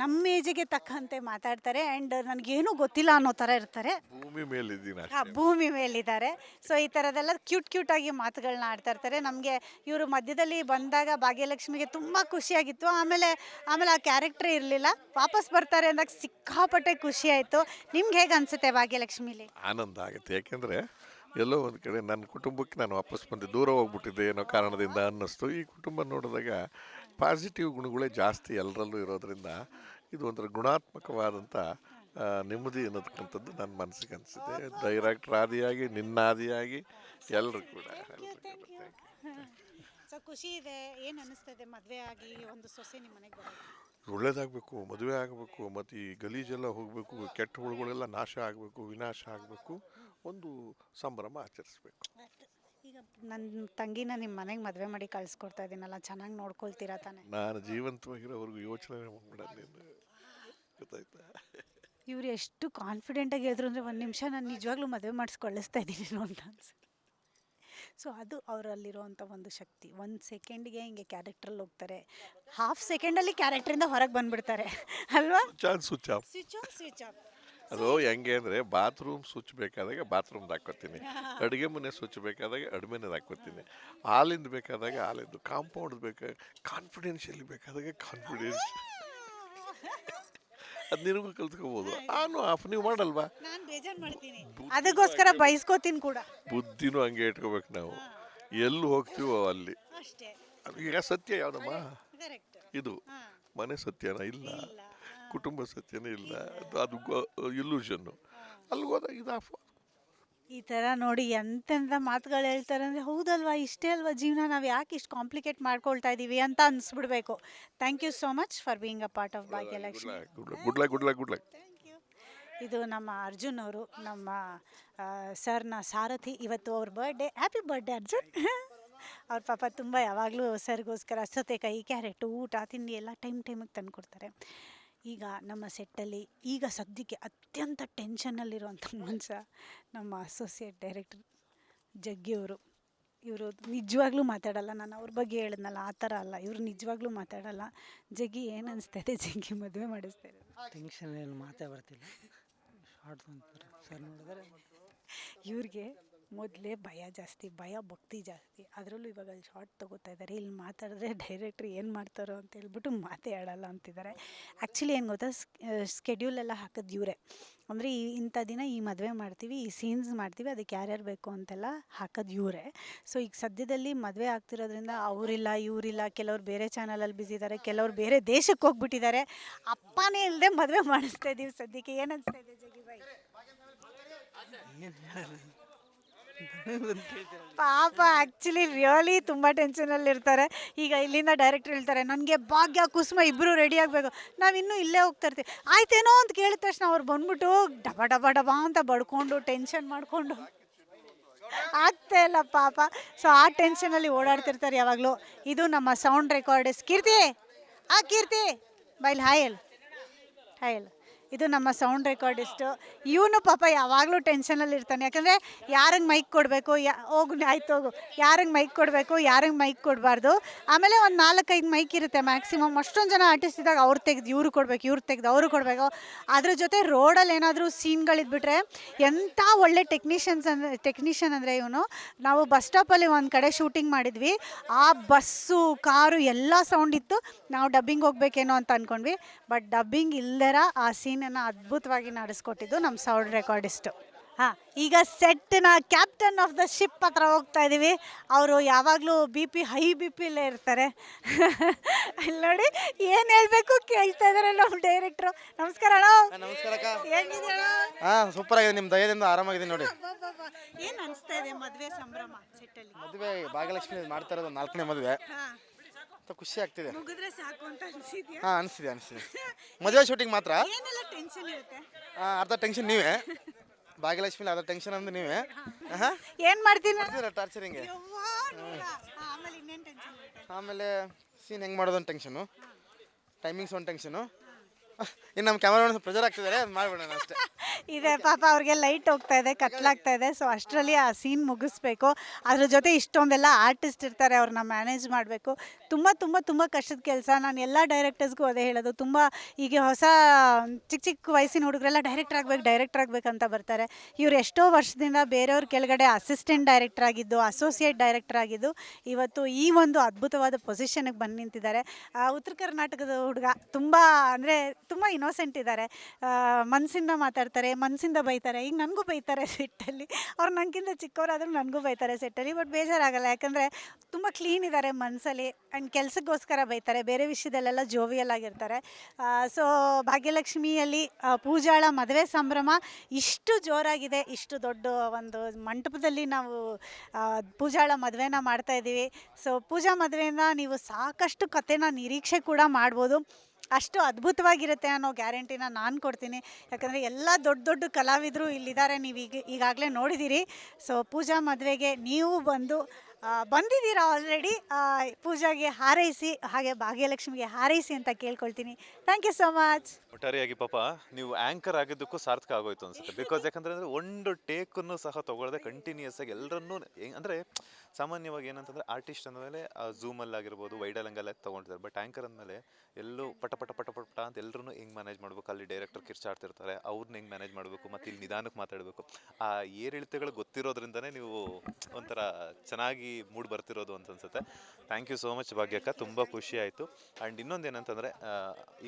ನಮ್ಮ ಏಜಿಗೆ ತಕ್ಕಂತೆ ಮಾತಾಡ್ತಾರೆ. ಆ್ಯಂಡ್ ನನಗೇನೂ ಗೊತ್ತಿಲ್ಲ ಅನ್ನೋ ಥರ ಇರ್ತಾರೆ. ಭೂಮಿ ಮೇಲಿದ್ದೀನಿ. ಭೂಮಿ ಮೇಲಿದ್ದಾರೆ. ಸೊ ಈ ಥರದ್ದೆಲ್ಲ ಕ್ಯೂಟಾಗಿ ಮಾತುಗಳನ್ನ ಆಡ್ತಾ ಇರ್ತಾರೆ. ನಮಗೆ ಇವರು ಮಧ್ಯದಲ್ಲಿ ಬಂದಾಗ ಭಾಗ್ಯಲಕ್ಷ್ಮಿಗೆ ತುಂಬ ಖುಷಿಯಾಗಿತ್ತು. ಆಮೇಲೆ ಆ ಕ್ಯಾರೆಕ್ಟ್ರೇ ಇರಲಿಲ್ಲ. ವಾಪಸ್ ಬರ್ತಾರೆ ಅಂದಾಗ ಸಿಕ್ಕಾಪಟ್ಟೆ ಖುಷಿ ಆಯಿತು. ನಿಮ್ಗೆ ಹೇಗೆ ಅನಿಸುತ್ತೆ ಭಾಗ್ಯಲಕ್ಷ್ಮಿಲಿ? ಆನಂದ ಆಗುತ್ತೆ. ಯಾಕೆಂದರೆ ಎಲ್ಲೋ ಒಂದು ಕಡೆ ನನ್ನ ಕುಟುಂಬಕ್ಕೆ ನಾನು ವಾಪಸ್ ಬಂದು ದೂರ ಹೋಗ್ಬಿಟ್ಟಿದ್ದೆ ಏನೋ ಕಾರಣದಿಂದ ಅನ್ನಿಸ್ತು. ಈ ಕುಟುಂಬ ನೋಡಿದಾಗ ಪಾಸಿಟಿವ್ ಗುಣಗಳೇ ಜಾಸ್ತಿ ಎಲ್ಲರಲ್ಲೂ ಇರೋದ್ರಿಂದ ಇದು ಒಂಥರ ಗುಣಾತ್ಮಕವಾದಂಥ ನೆಮ್ಮದಿ ಅನ್ನೋದಕ್ಕಂಥದ್ದು ನನ್ನ ಮನಸ್ಸಿಗೆ ಅನಿಸಿದೆ. ಡೈರೆಕ್ಟರ್ ಆದಿಯಾಗಿ, ನಿನ್ನಾದಿಯಾಗಿ ಎಲ್ಲರೂ ಕೂಡ. ಸೊ ಖುಷಿ ಇದೆ. ಏನು ಅನ್ನಿಸ್ತದೆ ಮದುವೆ ಆಗಿ ಒಂದು ಸೊಸೆ ನಿಮ್ಮ ಮನೆಗೆ ಬರೋದು? ಒಳ್ಳೇದಾಗಬೇಕು, ಮದುವೆ ಆಗಬೇಕು, ಮತ್ತು ಈ ಗಲೀಜೆಲ್ಲ ಹೋಗಬೇಕು, ಕೆಟ್ಟ ಹುಳುಗಳೆಲ್ಲ ನಾಶ ಆಗಬೇಕು, ವಿನಾಶ ಆಗಬೇಕು, ಒಂದು ಸಂಭ್ರಮ ಆಚರಿಸ್ಬೇಕು. ಈಗ ನನ್ನ ತಂಗಿನ ನಿಮ್ಮ ಮನೆಗೆ ಮದುವೆ ಮಾಡಿ ಕಳಿಸ್ಕೊಡ್ತಾ ಇದ್ದೀನಲ್ಲ, ಚೆನ್ನಾಗಿ ನೋಡ್ಕೊಳ್ತೀರಾ ತಾನೆ? ನಾನು ಜೀವಂತವಾಗಿರೋವರೆಗೂ ಯೋಚನೆ ಮಾಡಬೇಡ, ಗೊತ್ತಾಯ್ತಾ? ಇವ್ರು ಎಷ್ಟು ಕಾನ್ಫಿಡೆಂಟಾಗಿ ಹೇಳಿದ್ರು ಅಂದರೆ, ಒಂದು ನಿಮಿಷ ನಾನು ನಿಜವಾಗ್ಲೂ ಮದುವೆ ಮಾಡಿಸ್ಕೊಳ್ಳಿಸ್ತಾ ಇದ್ದೀನಿ ಅಂತ ಅನ್ಸುತ್ತೆ. ಸೊ ಅದು ಅವರಲ್ಲಿರುವಂಥ ಒಂದು ಶಕ್ತಿ. 1 ಸೆಕೆಂಡಿಗೆ ಹಿಂಗೆ ಕ್ಯಾರೆಕ್ಟ್ರಲ್ಲಿ ಹೋಗ್ತಾರೆ, 1/2 ಸೆಕೆಂಡಲ್ಲಿ ಕ್ಯಾರೆಕ್ಟ್ರಿಂದ ಹೊರಗೆ ಬಂದುಬಿಡ್ತಾರೆ ಅಲ್ವಾ? Switch off. Switch off. ಅದು ಹೆಂಗೆ ಅಂದರೆ ಬಾತ್ರೂಮ್ ಸ್ವಿಚ್ ಬೇಕಾದಾಗ ಬಾತ್ರೂಮ್ದು ಹಾಕ್ಕೋತೀನಿ, ಅಡುಗೆ ಮನೆ ಸ್ವಿಚ್ ಬೇಕಾದಾಗ ಅಡುಗೆಮನೆದು ಹಾಕ್ಕೋತೀನಿ, ಹಾಲಿಂದ ಬೇಕಾದಾಗ ಹಾಲಿಂದು, ಕಾಂಪೌಂಡ್ ಬೇಕಾಗ ಕಾನ್ಫಿಡೆನ್ಷಿಯಲಿ ಬೇಕಾದಾಗ ಕಾನ್ಫಿಡೆನ್ಸ್. ಅದು ನಿನಗೂ ಕಲ್ತ್ಕೋಬೋದು. ಆನು ಆಫ್ ನೀವು ಮಾಡಲ್ವಾ? ನಾನು ಬೇಜಾರು ಮಾಡ್ತೀನಿ, ಅದಕ್ಕೋಸ್ಕರ ಬೈಸ್ಕೋತೀನಿ ಕೂಡ ಬುದ್ಧಿನೂ ಹಂಗೆ ಇಟ್ಕೋಬೇಕು ನಾವು. ಎಲ್ಲಿ ಹೋಗ್ತೀವೋ ಅಲ್ಲಿ. ಅಷ್ಟೇ. ಈಗ ಸತ್ಯ ಯಾವುದಮ್ಮ? ಕರೆಕ್ಟ್. ಇದು ಮನೆ ಸತ್ಯನ ಇಲ್ಲ, ಕುಟುಂಬ ಸತ್ಯನೇ ಇಲ್ಲ, ಅದು ಇಲ್ಯೂಷನ್ನು. ಅಲ್ಲಿ ಹೋದಾಗ ಇದು ಆಫ್. ಈ ಥರ ನೋಡಿ ಎಂತೆಂಥ ಮಾತುಗಳು ಹೇಳ್ತಾರೆ ಅಂದರೆ ಹೌದಲ್ವಾ, ಇಷ್ಟೇ ಅಲ್ವಾ ಜೀವನ, ನಾವು ಯಾಕೆ ಇಷ್ಟು ಕಾಂಪ್ಲಿಕೇಟ್ ಮಾಡ್ಕೊಳ್ತಾ ಇದ್ದೀವಿ ಅಂತ ಅನಿಸ್ಬಿಡ್ಬೇಕು. Thank you so much for being a part of Bhagyalakshmi. Good luck. ಇದು ನಮ್ಮ ಅರ್ಜುನ್ ಅವರು, ನಮ್ಮ ಸರ್ನ ಸಾರಥಿ. ಇವತ್ತು ಅವ್ರ ಬರ್ಡೇ. Happy birthday Arjun. ಅವ್ರ ಪಾಪ ತುಂಬ ಯಾವಾಗಲೂ ಸರ್ಗೋಸ್ಕರ ಸೌತೆಕಾಯಿ, ಕ್ಯಾರೆಟು, ಊಟ ತಿಂಡಿ ಎಲ್ಲ ಟೈಮಿಗೆ ತಂದುಕೊಡ್ತಾರೆ. ಈಗ ನಮ್ಮ ಸೆಟ್ಟಲ್ಲಿ ಈಗ ಸದ್ಯಕ್ಕೆ ಅತ್ಯಂತ ಟೆನ್ಷನ್ನಲ್ಲಿರುವಂಥ ಮನುಷ್ಯ ನಮ್ಮ ಅಸೋಸಿಯೇಟ್ ಡೈರೆಕ್ಟರ್ ಜಗ್ಗಿಯವರು. ಇವರು ನಿಜವಾಗ್ಲೂ ಮಾತಾಡಲ್ಲ. ನಾನು ಅವ್ರ ಬಗ್ಗೆ ಹೇಳಿದ್ನಲ್ಲ ಆ ಥರ ಅಲ್ಲ, ಇವರು ನಿಜವಾಗ್ಲೂ ಮಾತಾಡಲ್ಲ. ಜಗ್ಗಿ ಏನು ಅನಿಸ್ತಾಯಿದೆ? ಜಗ್ಗಿ ಮದುವೆ ಮಾಡಿಸ್ತಾ ಇರೋದು. ಟೆನ್ಷನ್ ಏನು ಮಾತೇ ಬರ್ತಿಲ್ಲ. ಶಾರ್ಟ್ ಅಂತಾರೆ ಸರ್ ನೋಡಿದ್ರೆ. ಇವ್ರಿಗೆ ಮೊದಲೇ ಭಯ ಜಾಸ್ತಿ, ಭಯ ಭಕ್ತಿ ಜಾಸ್ತಿ. ಅದರಲ್ಲೂ ಇವಾಗ ಅಲ್ಲಿ ಶಾರ್ಟ್ ತೊಗೋತಾ ಇದ್ದಾರೆ. ಇಲ್ಲಿ ಮಾತಾಡಿದ್ರೆ ಡೈರೆಕ್ಟ್ರ್ ಏನು ಮಾಡ್ತಾರೋ ಅಂತ ಹೇಳ್ಬಿಟ್ಟು ಮಾತೇ ಆಡಲ್ಲ ಅಂತಿದ್ದಾರೆ. ಆ್ಯಕ್ಚುಲಿ ಏನು ಗೊತ್ತಾ, ಸ್ಕೆಡ್ಯೂಲೆಲ್ಲ ಹಾಕೋದು ಇವರೇ. ಅಂದರೆ ಇಂಥ ದಿನ ಈ ಮದುವೆ ಮಾಡ್ತೀವಿ, ಈ ಸೀನ್ಸ್ ಮಾಡ್ತೀವಿ, ಅದಕ್ಕೆ ಯಾರ್ಯಾರು ಬೇಕು ಅಂತೆಲ್ಲ ಹಾಕೋದು ಇವರೇ. ಸೊ ಈಗ ಸದ್ಯದಲ್ಲಿ ಮದುವೆ ಆಗ್ತಿರೋದ್ರಿಂದ ಅವರಿಲ್ಲ ಇವರಿಲ್ಲ, ಕೆಲವ್ರು ಬೇರೆ ಚಾನಲಲ್ಲಿ ಬ್ಯುಸಿ ಇದ್ದಾರೆ, ಕೆಲವ್ರು ಬೇರೆ ದೇಶಕ್ಕೆ ಹೋಗ್ಬಿಟ್ಟಿದ್ದಾರೆ. ಅಪ್ಪನೇ ಇಲ್ಲದೆ ಮದುವೆ ಮಾಡಿಸ್ತಾ ಇದ್ದೀವಿ ಸದ್ಯಕ್ಕೆ. ಏನು ಅನಿಸ್ತಾ ಇದೆ ಜಗ್ಗಿ ಬಾಯ್? ಪಾಪ ಆ್ಯಕ್ಚುಲಿ ರಿಯಲಿ ತುಂಬ ಟೆನ್ಷನಲ್ಲಿರ್ತಾರೆ. ಈಗ ಇಲ್ಲಿಂದ ಡೈರೆಕ್ಟ್ರ್ ಹೇಳ್ತಾರೆ ನನಗೆ ಭಾಗ್ಯ ಕುಸುಮ ಇಬ್ಬರು ರೆಡಿ ಆಗಬೇಕು, ನಾವು ಇನ್ನೂ ಇಲ್ಲೇ ಹೋಗ್ತಾ ಇರ್ತೀವಿ. ಆಯ್ತೇನೋ ಅಂತ ಕೇಳಿದ ತಕ್ಷಣ ಅವ್ರು ಬಂದ್ಬಿಟ್ಟು ಡಬ ಅಂತ ಬಡ್ಕೊಂಡು ಟೆನ್ಷನ್ ಮಾಡಿಕೊಂಡು ಆಗ್ತಾ ಇಲ್ಲ ಪಾಪ. ಸೊ ಆ ಟೆನ್ಷನಲ್ಲಿ ಓಡಾಡ್ತಿರ್ತಾರೆ ಯಾವಾಗಲೂ. ಇದು ನಮ್ಮ ಸೌಂಡ್ ರೆಕಾರ್ಡಿಸ್ಟ್ ಕೀರ್ತಿ. ಕೀರ್ತಿ ಬೈಲ್ ಹಾಯಲ್ ಹಾಯಲ್. ಇದು ನಮ್ಮ ಸೌಂಡ್ ರೆಕಾರ್ಡಿಸ್ಟು. ಇವನು ಪಾಪ ಯಾವಾಗಲೂ ಟೆನ್ಷನಲ್ಲಿ ಇರ್ತಾನೆ. ಯಾಕಂದರೆ ಯಾರಿಗೆ ಮೈಕ್ ಕೊಡಬೇಕು, ಹೋಗು ಆಯ್ತು ಹೋಗು, ಯಾರಿಗೆ ಮೈಕ್ ಕೊಡಬೇಕು, ಯಾರಿಗೆ ಮೈಕ್ ಕೊಡಬಾರ್ದು. ಆಮೇಲೆ ಒಂದು 4-5 ಮೈಕ್ ಇರುತ್ತೆ ಮ್ಯಾಕ್ಸಿಮಮ್. ಅಷ್ಟೊಂದು ಜನ ಆರ್ಟಿಸ್ಟ್ ಇದ್ದಾಗ ಅವ್ರು ತೆಗೆದು ಇವ್ರು ಕೊಡಬೇಕು, ಇವ್ರು ತೆಗೆದು ಅವರು ಕೊಡಬೇಕು. ಅದ್ರ ಜೊತೆ ರೋಡಲ್ಲಿ ಏನಾದರೂ ಸೀನ್ಗಳಿದ್ಬಿಟ್ರೆ ಎಂಥ ಒಳ್ಳೆ ಟೆಕ್ನಿಷಿಯನ್ ಅಂದರೆ ಇವನು. ನಾವು ಬಸ್ ಸ್ಟಾಪಲ್ಲಿ ಒಂದು ಕಡೆ ಶೂಟಿಂಗ್ ಮಾಡಿದ್ವಿ. ಆ ಬಸ್ಸು ಕಾರು ಎಲ್ಲ ಸೌಂಡ್ ಇತ್ತು. ನಾವು ಡಬ್ಬಿಂಗ್ ಹೋಗ್ಬೇಕೇನೋ ಅಂತ ಅಂದ್ಕೊಂಡ್ವಿ. ಬಟ್ ಡಬ್ಬಿಂಗ್ ಇಲ್ದರ ಆ ಸೀನನ್ನು ಅದ್ಭುತವಾಗಿ ನಡೆಸ್ಕೊಟ್ಟಿದ್ದು ನಮ್ಮ ಸೌಂಡ್ ರೆಕಾರ್ಡಿಸ್ಟು. ಈಗ ಸೆಟ್ಟಿನ ಕ್ಯಾಪ್ಟನ್ ಆಫ್ ದ ಶಿಪ್ ಹತ್ರ ಹೋಗ್ತಾ ಇದ್ದೀವಿ. ಅವರು ಯಾವಾಗಲೂ ಹೈ ಬಿ ಪಿಲೇ ಇರ್ತಾರೆ. ಅಲ್ಲಿ ನೋಡಿ ಏನು ಹೇಳಬೇಕು ಕೇಳ್ತಾ ಇದ್ದಾರೆ ನಮ್ಮ ಡೈರೆಕ್ಟ್ರು. ನಮಸ್ಕಾರ ಅಣ್ಣ. ನಮಸ್ಕಾರ ಅಕ್ಕ. ಹೇಗಿದ್ದೀರ? ಸೂಪರ್ ಆಗಿದೆ, ನಿಮ್ಮ ದಯದಿಂದ ಆರಾಮಾಗಿದೆ ನೋಡಿ. ಏನು ಅನಿಸ್ತಾ ಇದೆ ಮದುವೆ ಸಂಭ್ರಮ ಸೆಟ್ಟಲ್ಲಿ? ಮದುವೆ ಭಾಗ್ಯಲಕ್ಷ್ಮಿ ಮಾಡ್ತಾ ಇರೋದು 4ನೇ ಮದುವೆ. ಖುಷಿ ಆಗ್ತಿದೆ. ಮುಗಿದ್ರೆ ಸಾಕು ಅಂತ ಅನಿಸಿದ್ಯಾ? ಅನಿಸ್ತಿದೆ. ಮದುವೆ ಶೂಟಿಂಗ್ ಮಾತ್ರ ಏನೆಲ್ಲ ಟೆನ್ಷನ್ ಇರುತ್ತೆ? ಅರ್ಧ ಟೆನ್ಷನ್ ನೀವೇ, ಭಾಗ್ಯಲಕ್ಷ್ಮಿ ಅರ್ಧ ಟೆನ್ಷನ್ ಅಂದ್ರೆ ನೀವೇ. ಏನು ಮಾಡ್ತೀನಿ ಟಾರ್ಚರಿಂಗೆ. ಆಮೇಲೆ ಇನ್ನೇನು ಟೆನ್ಷನ್ ಇರುತ್ತೆ? ಆಮೇಲೆ ಸೀನ್ ಹೆಂಗೆ ಮಾಡೋದು ಒಂದು ಟೆನ್ಷನು, ಟೈಮಿಂಗ್ಸ್ ಒಂದು ಟೆನ್ಷನು. ಇನ್ನು ನಮ್ಮ ಕ್ಯಾಮ್ರಾ ಪ್ರೆಜರ್ ಆಗ್ತಿದ್ದಾರೆ, ಅದು ಮಾಡಿಬಿಡೋಣ ಅಷ್ಟೇ. ಇದೆ ಪಾಪ ಅವ್ರಿಗೆ ಲೈಟ್ ಹೋಗ್ತಾ ಇದೆ, ಕತ್ಲಾಗ್ತಾ ಇದೆ. ಸೊ ಅಷ್ಟರಲ್ಲಿ ಆ ಸೀನ್ ಮುಗಿಸ್ಬೇಕು. ಅದ್ರ ಜೊತೆ ಇಷ್ಟೊಂದೆಲ್ಲ ಆರ್ಟಿಸ್ಟ್ ಇರ್ತಾರೆ, ಅವ್ರನ್ನ ಮ್ಯಾನೇಜ್ ಮಾಡಬೇಕು. ತುಂಬ ಕಷ್ಟದ ಕೆಲಸ. ನಾನು ಎಲ್ಲ ಡೈರೆಕ್ಟರ್ಸ್ಗೂ ಅದೇ ಹೇಳೋದು. ತುಂಬ ಈಗ ಹೊಸ ಚಿಕ್ಕ ವಯಸ್ಸಿನ ಹುಡುಗರೆಲ್ಲ ಡೈರೆಕ್ಟರ್ ಆಗಬೇಕಂತ ಬರ್ತಾರೆ. ಇವ್ರು ಎಷ್ಟೋ ವರ್ಷದಿಂದ ಬೇರೆಯವ್ರ ಕೆಳಗಡೆ ಅಸಿಸ್ಟೆಂಟ್ ಡೈರೆಕ್ಟರ್ ಆಗಿದ್ದು, ಅಸೋಸಿಯೇಟ್ ಡೈರೆಕ್ಟರ್ ಆಗಿದ್ದು, ಇವತ್ತು ಈ ಒಂದು ಅದ್ಭುತವಾದ ಪೊಸಿಷನ್ಗೆ ಬಂದು ನಿಂತಿದ್ದಾರೆ. ಉತ್ತರ ಕರ್ನಾಟಕದ ಹುಡುಗ, ತುಂಬ ಇನ್ನೋಸೆಂಟ್ ಇದ್ದಾರೆ. ಮನಸ್ಸಿಂದ ಮಾತಾಡ್ತಾರೆ, ಮನಸ್ಸಿಂದ ಬೈತಾರೆ. ಈಗ ನನಗೂ ಬೈತಾರೆ ಸೆಟ್ಟಲ್ಲಿ. ಅವ್ರು ನನಗಿಂತ ಚಿಕ್ಕವರಾದರೂ ನನಗೂ ಬೈತಾರೆ ಸೆಟ್ಟಲ್ಲಿ. ಬಟ್ ಬೇಜಾರಾಗಲ್ಲ, ಯಾಕಂದರೆ ತುಂಬ ಕ್ಲೀನ್ ಇದ್ದಾರೆ ಮನಸ್ಸಲ್ಲಿ. ಆ್ಯಂಡ್ ಕೆಲಸಕ್ಕೋಸ್ಕರ ಬೈತಾರೆ, ಬೇರೆ ವಿಷಯದಲ್ಲೆಲ್ಲ ಜೋವಿಯಲ್ ಆಗಿರ್ತಾರೆ. ಸೊ ಭಾಗ್ಯಲಕ್ಷ್ಮಿಯಲ್ಲಿ ಪೂಜಾಳ ಮದುವೆ ಸಂಭ್ರಮ ಇಷ್ಟು ಜೋರಾಗಿದೆ. ಇಷ್ಟು ದೊಡ್ಡ ಒಂದು ಮಂಟಪದಲ್ಲಿ ನಾವು ಪೂಜಾಳ ಮದುವೆನ ಮಾಡ್ತಾಯಿದ್ದೀವಿ. ಸೊ ಪೂಜಾ ಮದುವೆಯಿಂದ ನೀವು ಸಾಕಷ್ಟು ಕಥೆನ ನಿರೀಕ್ಷೆ ಕೂಡ ಮಾಡ್ಬೋದು. ಅಷ್ಟು ಅದ್ಭುತವಾಗಿರುತ್ತೆ ಅನ್ನೋ ಗ್ಯಾರಂಟಿನ ನಾನು ಕೊಡ್ತೀನಿ. ಯಾಕಂದರೆ ಎಲ್ಲ ದೊಡ್ಡ ಕಲಾವಿದರು ಇಲ್ಲಿದ್ದಾರೆ, ನೀವು ಈಗಾಗಲೇ ನೋಡಿದ್ದೀರಿ. ಸೊ ಪೂಜಾ ಮದುವೆಗೆ ನೀವು ಬಂದು ಬಂದಿದ್ದೀರಾ ಆಲ್ರೆಡಿ. ಪೂಜಾಗೆ ಹಾರೈಸಿ ಹಾಗೆ ಭಾಗ್ಯಲಕ್ಷ್ಮಿಗೆ ಹಾರೈಸಿ ಅಂತ ಕೇಳ್ಕೊಳ್ತೀನಿ. Thank you so much. ಒಟ್ಟಾರೆಯಾಗಿ ಪಾಪ ನೀವು ಆ್ಯಂಕರ್ ಆಗಿದ್ದಕ್ಕೂ ಸಾರ್ಥಕ ಆಗೋಯ್ತು ಅನ್ಸುತ್ತೆ. ಬಿಕಾಸ್ ಯಾಕಂದ್ರೆ ಒಂದು ಟೇಕನ್ನು ಸಹ ತಗೊಳ್ಳದೆ ಕಂಟಿನ್ಯೂಸ್ ಆಗಿ ಎಲ್ಲರನ್ನೂ ಅಂದರೆ ಸಾಮಾನ್ಯವಾಗಿ ಏನಂತಂದರೆ ಆರ್ಟಿಸ್ಟ್ ಅಂದಮೇಲೆ ಝೂಮಲ್ಲಿ ಆಗಿರ್ಬೋದು ವೈಡಲಂಗಲ್ಲ ತೊಗೊಂಡಿದ್ದಾರೆ. ಬಟ್ ಆ್ಯಂಕರ್ ಅಂದಮೇಲೆ ಎಲ್ಲೂ ಪಟ ಪಟ ಪಟ ಪಟ ಪಟ ಅಂತ ಎಲ್ಲರೂ ಹೆಂಗೆ ಮ್ಯಾನೇಜ್ ಮಾಡಬೇಕು, ಅಲ್ಲಿ ಡೈರೆಕ್ಟರ್ ಕಿರ್ಚಾಡ್ತಿರ್ತಾರೆ, ಅವ್ರನ್ನ ಹೆಂಗೆ ಮ್ಯಾನೇಜ್ ಮಾಡಬೇಕು, ಮತ್ತು ಇಲ್ಲಿ ನಿಧಾನಕ್ಕೆ ಮಾತಾಡಬೇಕು, ಆ ಏರಿಳಿತಗಳು ಗೊತ್ತಿರೋದ್ರಿಂದನೇ ನೀವು ಒಂಥರ ಚೆನ್ನಾಗಿ ಮೂಡ್ ಬರ್ತಿರೋದು ಅಂತ ಅನ್ಸುತ್ತೆ. ಥ್ಯಾಂಕ್ ಯು ಸೋ ಮಚ್ ಭಾಗ್ಯಕ್ಕ, ತುಂಬ ಖುಷಿ ಆಯಿತು. ಆ್ಯಂಡ್ ಇನ್ನೊಂದು ಏನಂತಂದರೆ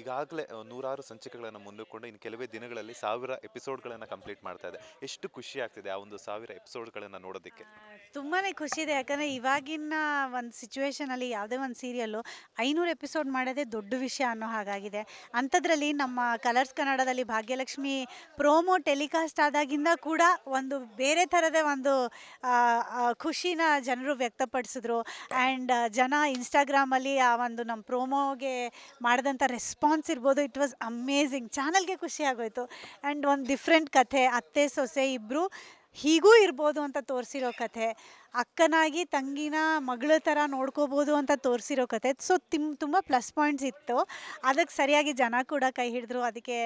ಈಗಾಗಲೇ 106 ಸಂಚಿಕೆಗಳನ್ನು ಮುಂದೂಕೊಂಡು ಇನ್ನು ಕೆಲವೇ ದಿನಗಳಲ್ಲಿ 1000 ಎಪಿಸೋಡ್ಗಳನ್ನು ಕಂಪ್ಲೀಟ್ ಮಾಡ್ತಾ ಇದೆ. ಎಷ್ಟು ಖುಷಿ ಆಗ್ತಿದೆ ಆ ಒಂದು 1000 ಎಪಿಸೋಡ್ಗಳನ್ನು ನೋಡೋದಕ್ಕೆ? ತುಂಬಾ ಖುಷಿ ಇದೆ. ಯಾಕಂದರೆ ಇವಾಗಿನ ಒಂದು ಸಿಚುವೇಶನಲ್ಲಿ ಯಾವುದೇ ಒಂದು ಸೀರಿಯಲ್ಲು 500 ಎಪಿಸೋಡ್ ಮಾಡೋದೇ ದೊಡ್ಡ ವಿಷಯ ಅನ್ನೋ ಹಾಗಾಗಿದೆ. ಅಂಥದ್ರಲ್ಲಿ ನಮ್ಮ ಕಲರ್ಸ್ ಕನ್ನಡದಲ್ಲಿ ಭಾಗ್ಯಲಕ್ಷ್ಮಿ ಪ್ರೋಮೋ ಟೆಲಿಕಾಸ್ಟ್ ಆದಾಗಿಂದ ಕೂಡ ಒಂದು ಬೇರೆ ಥರದ ಒಂದು ಖುಷಿನ ಜನರು ವ್ಯಕ್ತಪಡಿಸಿದ್ರು. ಆ್ಯಂಡ್ ಜನ ಇನ್ಸ್ಟಾಗ್ರಾಮಲ್ಲಿ ಆ ಒಂದು ನಮ್ಮ ಪ್ರೋಮೋಗೆ ಮಾಡಿದಂಥ ರೆಸ್ಪಾನ್ಸ್ ಇರ್ಬೋದು, ಇಟ್ ವಾಸ್ ಅಮೇಝಿಂಗ್. ಚಾನಲ್ಗೆ ಖುಷಿ ಆಗೋಯ್ತು. ಆ್ಯಂಡ್ ಒಂದು ಡಿಫ್ರೆಂಟ್ ಕಥೆ, ಅತ್ತೆ ಸೊಸೆ ಇಬ್ಬರು ಹೀಗೂ ಇರ್ಬೋದು ಅಂತ ತೋರಿಸಿರೋ ಕಥೆ, ಅಕ್ಕನಾಗಿ ತಂಗಿನ ಮಗಳ ಥರ ನೋಡ್ಕೋಬೋದು ಅಂತ ತೋರಿಸಿರೋ ಕಥೆ. ಸೊ ತುಂಬ ಪ್ಲಸ್ ಪಾಯಿಂಟ್ಸ್ ಇತ್ತು. ಅದಕ್ಕೆ ಸರಿಯಾಗಿ ಜನ ಕೂಡ ಕೈ ಹಿಡಿದ್ರು. ಅದಕ್ಕೆ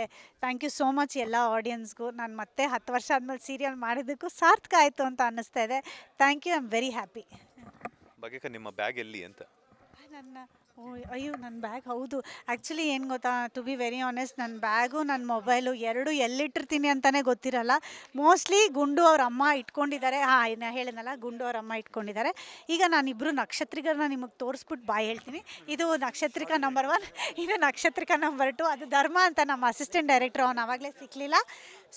ಥ್ಯಾಂಕ್ ಯು ಸೋ ಮಚ್ ಎಲ್ಲ ಆಡಿಯನ್ಸ್ಗೂ. ನಾನು ಮತ್ತೆ 10 ವರ್ಷ ಆದಮೇಲೆ ಸೀರಿಯಲ್ ಮಾಡಿದ್ದಕ್ಕೂ ಸಾರ್ಥಕ ಆಯಿತು ಅಂತ ಅನ್ನಿಸ್ತಾ ಇದೆ. Thank you, I am very happy. ಭಾಗ್ಯಕ್ಕ, ನಿಮ್ಮ ಬ್ಯಾಗ್ ಎಲ್ಲಿ ಅಂತ? ಅಯ್ಯೋ, ನನ್ನ ಬ್ಯಾಗ್ ಹೌದು. ಆ್ಯಕ್ಚುಲಿ ಏನು ಗೊತ್ತಾ, ಟು ಬಿ ವೆರಿ ಆನೆಸ್ಟ್, ನನ್ನ ಬ್ಯಾಗು ನನ್ನ ಮೊಬೈಲು ಎರಡೂ ಎಲ್ಲಿಟ್ಟಿರ್ತೀನಿ ಅಂತಲೇ ಗೊತ್ತಿರಲ್ಲ. ಮೋಸ್ಟ್ಲಿ ಗುಂಡು ಅವ್ರ ಅಮ್ಮ ಇಟ್ಕೊಂಡಿದ್ದಾರೆ. ನಾನು ಹೇಳಿದ್ನಲ್ಲ, ಗುಂಡು ಅವ್ರ ಅಮ್ಮ ಇಟ್ಕೊಂಡಿದ್ದಾರೆ. ಈಗ ನಾನಿಬ್ಬರು ನಕ್ಷತ್ರಿಕರನ್ನ ನಿಮಗೆ ತೋರಿಸ್ಬಿಟ್ಟು ಬಾಯ್ ಹೇಳ್ತೀನಿ. ಇದು ನಕ್ಷತ್ರಿಕ ನಂಬರ್ 1, ಇದು ನಕ್ಷತ್ರಿಕ ನಂಬರ್ 2. ಅದು ಧರ್ಮ ಅಂತ ನಮ್ಮ ಅಸಿಸ್ಟೆಂಟ್ ಡೈರೆಕ್ಟ್ರು, ಅವ್ನು ಆವಾಗಲೇ ಸಿಕ್ಕಲಿಲ್ಲ.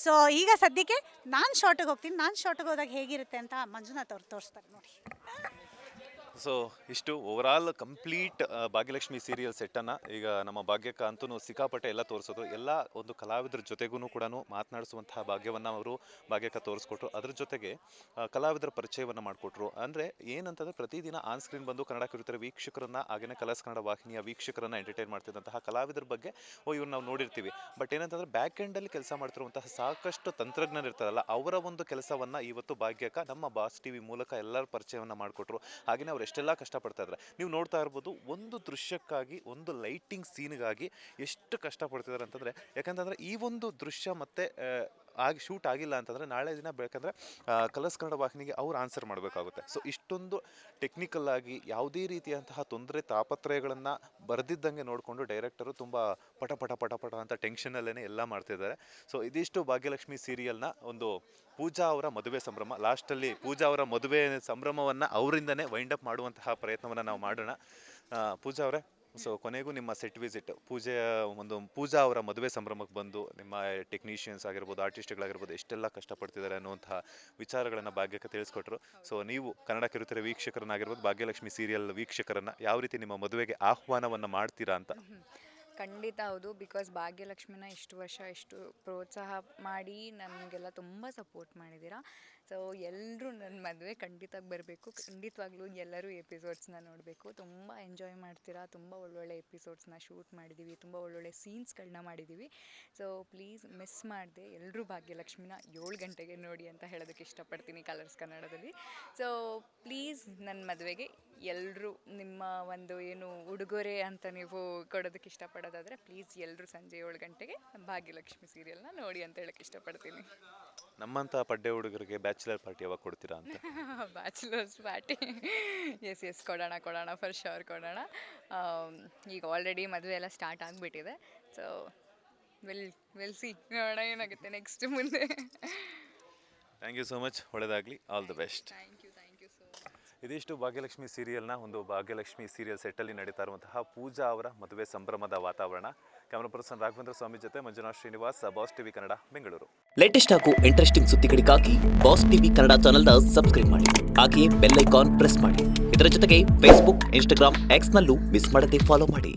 ಸೊ ಈಗ ಸದ್ಯಕ್ಕೆ ನಾನು ಶಾರ್ಟಿಗೆ ಹೋಗ್ತೀನಿ. ನಾನು ಶಾರ್ಟಿಗೆ ಹೋದಾಗ ಹೇಗಿರುತ್ತೆ ಅಂತ ಮಂಜುನಾಥ್ ಅವ್ರು ತೋರಿಸ್ತಾರೆ ನೋಡಿ. ಸೊ ಇಷ್ಟು ಓವರಾಲ್ ಕಂಪ್ಲೀಟ್ ಭಾಗ್ಯಲಕ್ಷ್ಮಿ ಸೀರಿಯಲ್ ಸೆಟ್ಟನ್ನು ಈಗ ನಮ್ಮ ಭಾಗ್ಯಕ್ಕ ಅಂತೂ ಸಿಕ್ಕಾಪಟ್ಟೆ ಎಲ್ಲ ತೋರಿಸೋದು. ಎಲ್ಲ ಒಂದು ಕಲಾವಿದರ ಜೊತೆಗೂ ಕೂಡ ಮಾತನಾಡಿಸುವಂತಹ ಭಾಗ್ಯವನ್ನು ಅವರು ಭಾಗ್ಯಕ್ಕ ತೋರಿಸ್ಕೊಟ್ರು. ಅದ್ರ ಜೊತೆಗೆ ಕಲಾವಿದರ ಪರಿಚಯವನ್ನು ಮಾಡಿಕೊಟ್ರು. ಅಂದರೆ ಏನಂತಂದರೆ ಪ್ರತಿದಿನ ಆನ್ ಸ್ಕ್ರೀನ್ ಬಂದು ಕನ್ನಡ ಕಿರುತೆರೆ ವೀಕ್ಷಕರನ್ನು, ಹಾಗೆಯೇ ಕಲರ್ಸ್ ಕನ್ನಡ ವಾಹಿನಿಯ ವೀಕ್ಷಕರನ್ನು ಎಂಟರ್ಟೈನ್ ಮಾಡ್ತಿದ್ದಂತಹ ಕಲಾವಿದರ ಬಗ್ಗೆ ಇವ್ರು ನಾವು ನೋಡಿರ್ತೀವಿ. ಬಟ್ ಏನಂತಂದರೆ ಬ್ಯಾಕ್ ಎಂಡಲ್ಲಿ ಕೆಲಸ ಮಾಡ್ತಿರುವಂತಹ ಸಾಕಷ್ಟು ತಂತ್ರಜ್ಞರು ಇರ್ತಾರಲ್ಲ, ಅವರ ಒಂದು ಕೆಲಸವನ್ನು ಇವತ್ತು ಭಾಗ್ಯಕ್ಕ ನಮ್ಮ ಬಾಸ್ ಟಿವಿ ಮೂಲಕ ಎಲ್ಲರ ಪರಿಚಯವನ್ನು ಮಾಡಿಕೊಟ್ರು. ಹಾಗೆಯೇ ಅವ್ರು ಎಷ್ಟೆಲ್ಲ ಕಷ್ಟಪಡ್ತಾ ಇದ್ದಾರೆ ನೀವು ನೋಡ್ತಾ ಇರ್ಬೋದು. ಒಂದು ದೃಶ್ಯಕ್ಕಾಗಿ, ಒಂದು ಲೈಟಿಂಗ್ ಸೀನ್ಗಾಗಿ ಎಷ್ಟು ಕಷ್ಟಪಡ್ತಿದ್ದಾರೆ ಅಂತಂದರೆ, ಯಾಕಂತಂದರೆ ಈ ಒಂದು ದೃಶ್ಯ ಮತ್ತೆ ಶೂಟ್ ಆಗಿಲ್ಲ ಅಂತಂದರೆ ನಾಳೆ ದಿನ ಬೇಕಂದರೆ ಕಲರ್ಸ್ ಕನ್ನಡ ವಾಹಿನಿಗೆ ಅವ್ರು ಆನ್ಸರ್ ಮಾಡಬೇಕಾಗುತ್ತೆ. ಸೊ ಇಷ್ಟೊಂದು ಟೆಕ್ನಿಕಲ್ ಆಗಿ ಯಾವುದೇ ರೀತಿಯಂತಹ ತೊಂದರೆ ತಾಪತ್ರಯಗಳನ್ನು ಬರೆದಿದ್ದಂಗೆ ನೋಡಿಕೊಂಡು ಡೈರೆಕ್ಟರು ತುಂಬ ಪಟ ಪಟ ಪಟ ಪಟ ಅಂತ ಟೆನ್ಷನಲ್ಲೇ ಎಲ್ಲ ಮಾಡ್ತಿದ್ದಾರೆ. ಸೊ ಇದಿಷ್ಟು ಭಾಗ್ಯಲಕ್ಷ್ಮಿ ಸೀರಿಯಲ್ನ ಒಂದು ಪೂಜಾ ಅವರ ಮದುವೆ ಸಂಭ್ರಮ. ಲಾಸ್ಟಲ್ಲಿ ಪೂಜಾ ಅವರ ಮದುವೆ ಸಂಭ್ರಮವನ್ನು ಅವರಿಂದನೇ ವೈಂಡ್ ಅಪ್ ಮಾಡುವಂತಹ ಪ್ರಯತ್ನವನ್ನು ನಾವು ಮಾಡೋಣ. ಪೂಜಾ ಅವರೇ, ಸೊ ಕೊನೆಗೂ ನಿಮ್ಮ ಸೆಟ್ ವಿಸಿಟ್ ಪೂಜಾ ಅವರ ಮದುವೆ ಸಂಭ್ರಮಕ್ಕೆ ಬಂದು ನಿಮ್ಮ ಟೆಕ್ನಿಷಿಯನ್ಸ್ ಆಗಿರ್ಬೋದು, ಆರ್ಟಿಸ್ಟ್ಗಳಾಗಿರ್ಬೋದು ಎಷ್ಟೆಲ್ಲ ಕಷ್ಟಪಡ್ತಿದ್ದಾರೆ ಅನ್ನುವಂತಹ ವಿಚಾರಗಳನ್ನು ಭಾಗ್ಯಕ್ಕೆ ತಿಳಿಸ್ಕೊಟ್ರು. ಸೊ ನೀವು ಕನ್ನಡ ಕಿರುತೆರೆ ವೀಕ್ಷಕರನ್ನಾಗಿರ್ಬೋದು, ಭಾಗ್ಯಲಕ್ಷ್ಮಿ ಸೀರಿಯಲ್ ವೀಕ್ಷಕರನ್ನು ಯಾವ ರೀತಿ ನಿಮ್ಮ ಮದುವೆಗೆ ಆಹ್ವಾನವನ್ನು ಮಾಡ್ತೀರಾ ಅಂತ? ಖಂಡಿತ ಹೌದು. ಬಿಕಾಸ್ ಭಾಗ್ಯಲಕ್ಷ್ಮಿನ ಇಷ್ಟು ವರ್ಷ ಇಷ್ಟು ಪ್ರೋತ್ಸಾಹ ಮಾಡಿ ನಮಗೆಲ್ಲ ತುಂಬ ಸಪೋರ್ಟ್ ಮಾಡಿದ್ದೀರಾ. ಸೊ ಎಲ್ಲರೂ ನನ್ನ ಮದುವೆ ಖಂಡಿತವಾಗಿ ಬರಬೇಕು. ಖಂಡಿತವಾಗ್ಲೂ ಎಲ್ಲರೂ ಎಪಿಸೋಡ್ಸ್ನ ನೋಡಬೇಕು. ತುಂಬ ಎಂಜಾಯ್ ಮಾಡ್ತೀರಾ. ತುಂಬ ಒಳ್ಳೊಳ್ಳೆ ಎಪಿಸೋಡ್ಸ್ನ ಶೂಟ್ ಮಾಡಿದ್ದೀವಿ, ತುಂಬ ಒಳ್ಳೊಳ್ಳೆ ಸೀನ್ಸ್ಗಳನ್ನ ಮಾಡಿದ್ದೀವಿ. ಸೊ ಪ್ಲೀಸ್ ಮಿಸ್ ಮಾಡದೆ ಎಲ್ಲರೂ ಭಾಗ್ಯಲಕ್ಷ್ಮಿನ 7 ಗಂಟೆಗೆ ನೋಡಿ ಅಂತ ಹೇಳೋದಕ್ಕೆ ಇಷ್ಟಪಡ್ತೀನಿ ಕಲರ್ಸ್ ಕನ್ನಡದಲ್ಲಿ. ಸೊ ಪ್ಲೀಸ್ ನನ್ನ ಮದುವೆಗೆ ಎಲ್ಲರೂ ನಿಮ್ಮ ಒಂದು ಏನು ಉಡುಗೊರೆ ಅಂತ ನೀವು ಕೊಡೋದಕ್ಕೆ ಇಷ್ಟಪಡೋದಾದರೆ ಪ್ಲೀಸ್ ಎಲ್ಲರೂ ಸಂಜೆ 7 ಗಂಟೆಗೆ ಭಾಗ್ಯಲಕ್ಷ್ಮಿ ಸೀರಿಯಲ್ನ ನೋಡಿ ಅಂತ ಹೇಳೋಕ್ಕೆ ಇಷ್ಟಪಡ್ತೀನಿ. ನಮ್ಮಂಥ ಪಡ್ಡೆ ಹುಡುಗರಿಗೆ ಬ್ಯಾಚುಲರ್ ಪಾರ್ಟಿ ಯಾವಾಗ ಕೊಡ್ತೀರಾ ಅಂತ? ಬ್ಯಾಚುಲರ್ಸ್ ಪಾರ್ಟಿ ಎಸ್ ಕೊಡೋಣ ಫರ್ ಶೋರ್ ಕೊಡೋಣ. ಈಗ ಆಲ್ರೆಡಿ ಮದುವೆ ಎಲ್ಲ ಸ್ಟಾರ್ಟ್ ಆಗಿಬಿಟ್ಟಿದೆ. ಸೊ ವಿಲ್ ಸಿ, ನೋಡೋಣ ಏನಾಗುತ್ತೆ ನೆಕ್ಸ್ಟ್ ಮುಂದೆ. Thank you so much. ಒಳ್ಳೆಯದಾಗಲಿ. All the best. Thank you so much. ಇದಿಷ್ಟು ಭಾಗ್ಯಲಕ್ಷ್ಮಿ ಸೀರಿಯಲ್ನ ಒಂದು ಭಾಗ್ಯಲಕ್ಷ್ಮಿ ಸೀರಿಯಲ್ ಸೆಟ್ಟಲ್ಲಿ ನಡೀತಾ ಇರುವಂತಹ ಪೂಜಾ ಅವರ ಮದುವೆ ಸಂಭ್ರಮದ ವಾತಾವರಣ. ಕ್ಯಾಮರಾ ಪರ್ಸನ್ ರಾಘವೇಂದ್ರ ಸ್ವಾಮಿ ಜೊತೆ Manjunath Srinivas, boss TV Kannada, Bengaluru. Latest ಹಾಗೂ ಇಂಟ್ರೆಸ್ಟಿಂಗ್ ಸುದ್ದಿಗಳಿಗಾಗಿ ಬಾಸ್ ಟಿವಿ ಕನ್ನಡ ಚಾನೆಲ್ನ ಸಬ್ಸ್ಕ್ರೈಬ್ ಮಾಡಿ. ಹಾಗೆಯೇ ಬೆಲ್ ಐಕಾನ್ ಪ್ರೆಸ್ ಮಾಡಿ. ಇದರ ಜೊತೆಗೆ ಫೇಸ್ಬುಕ್, ಇನ್ಸ್ಟಾಗ್ರಾಮ್, ಎಕ್ಸ್ನಲ್ಲೂ ಮಿಸ್ ಮಾಡದೆ ಫಾಲೋ ಮಾಡಿ.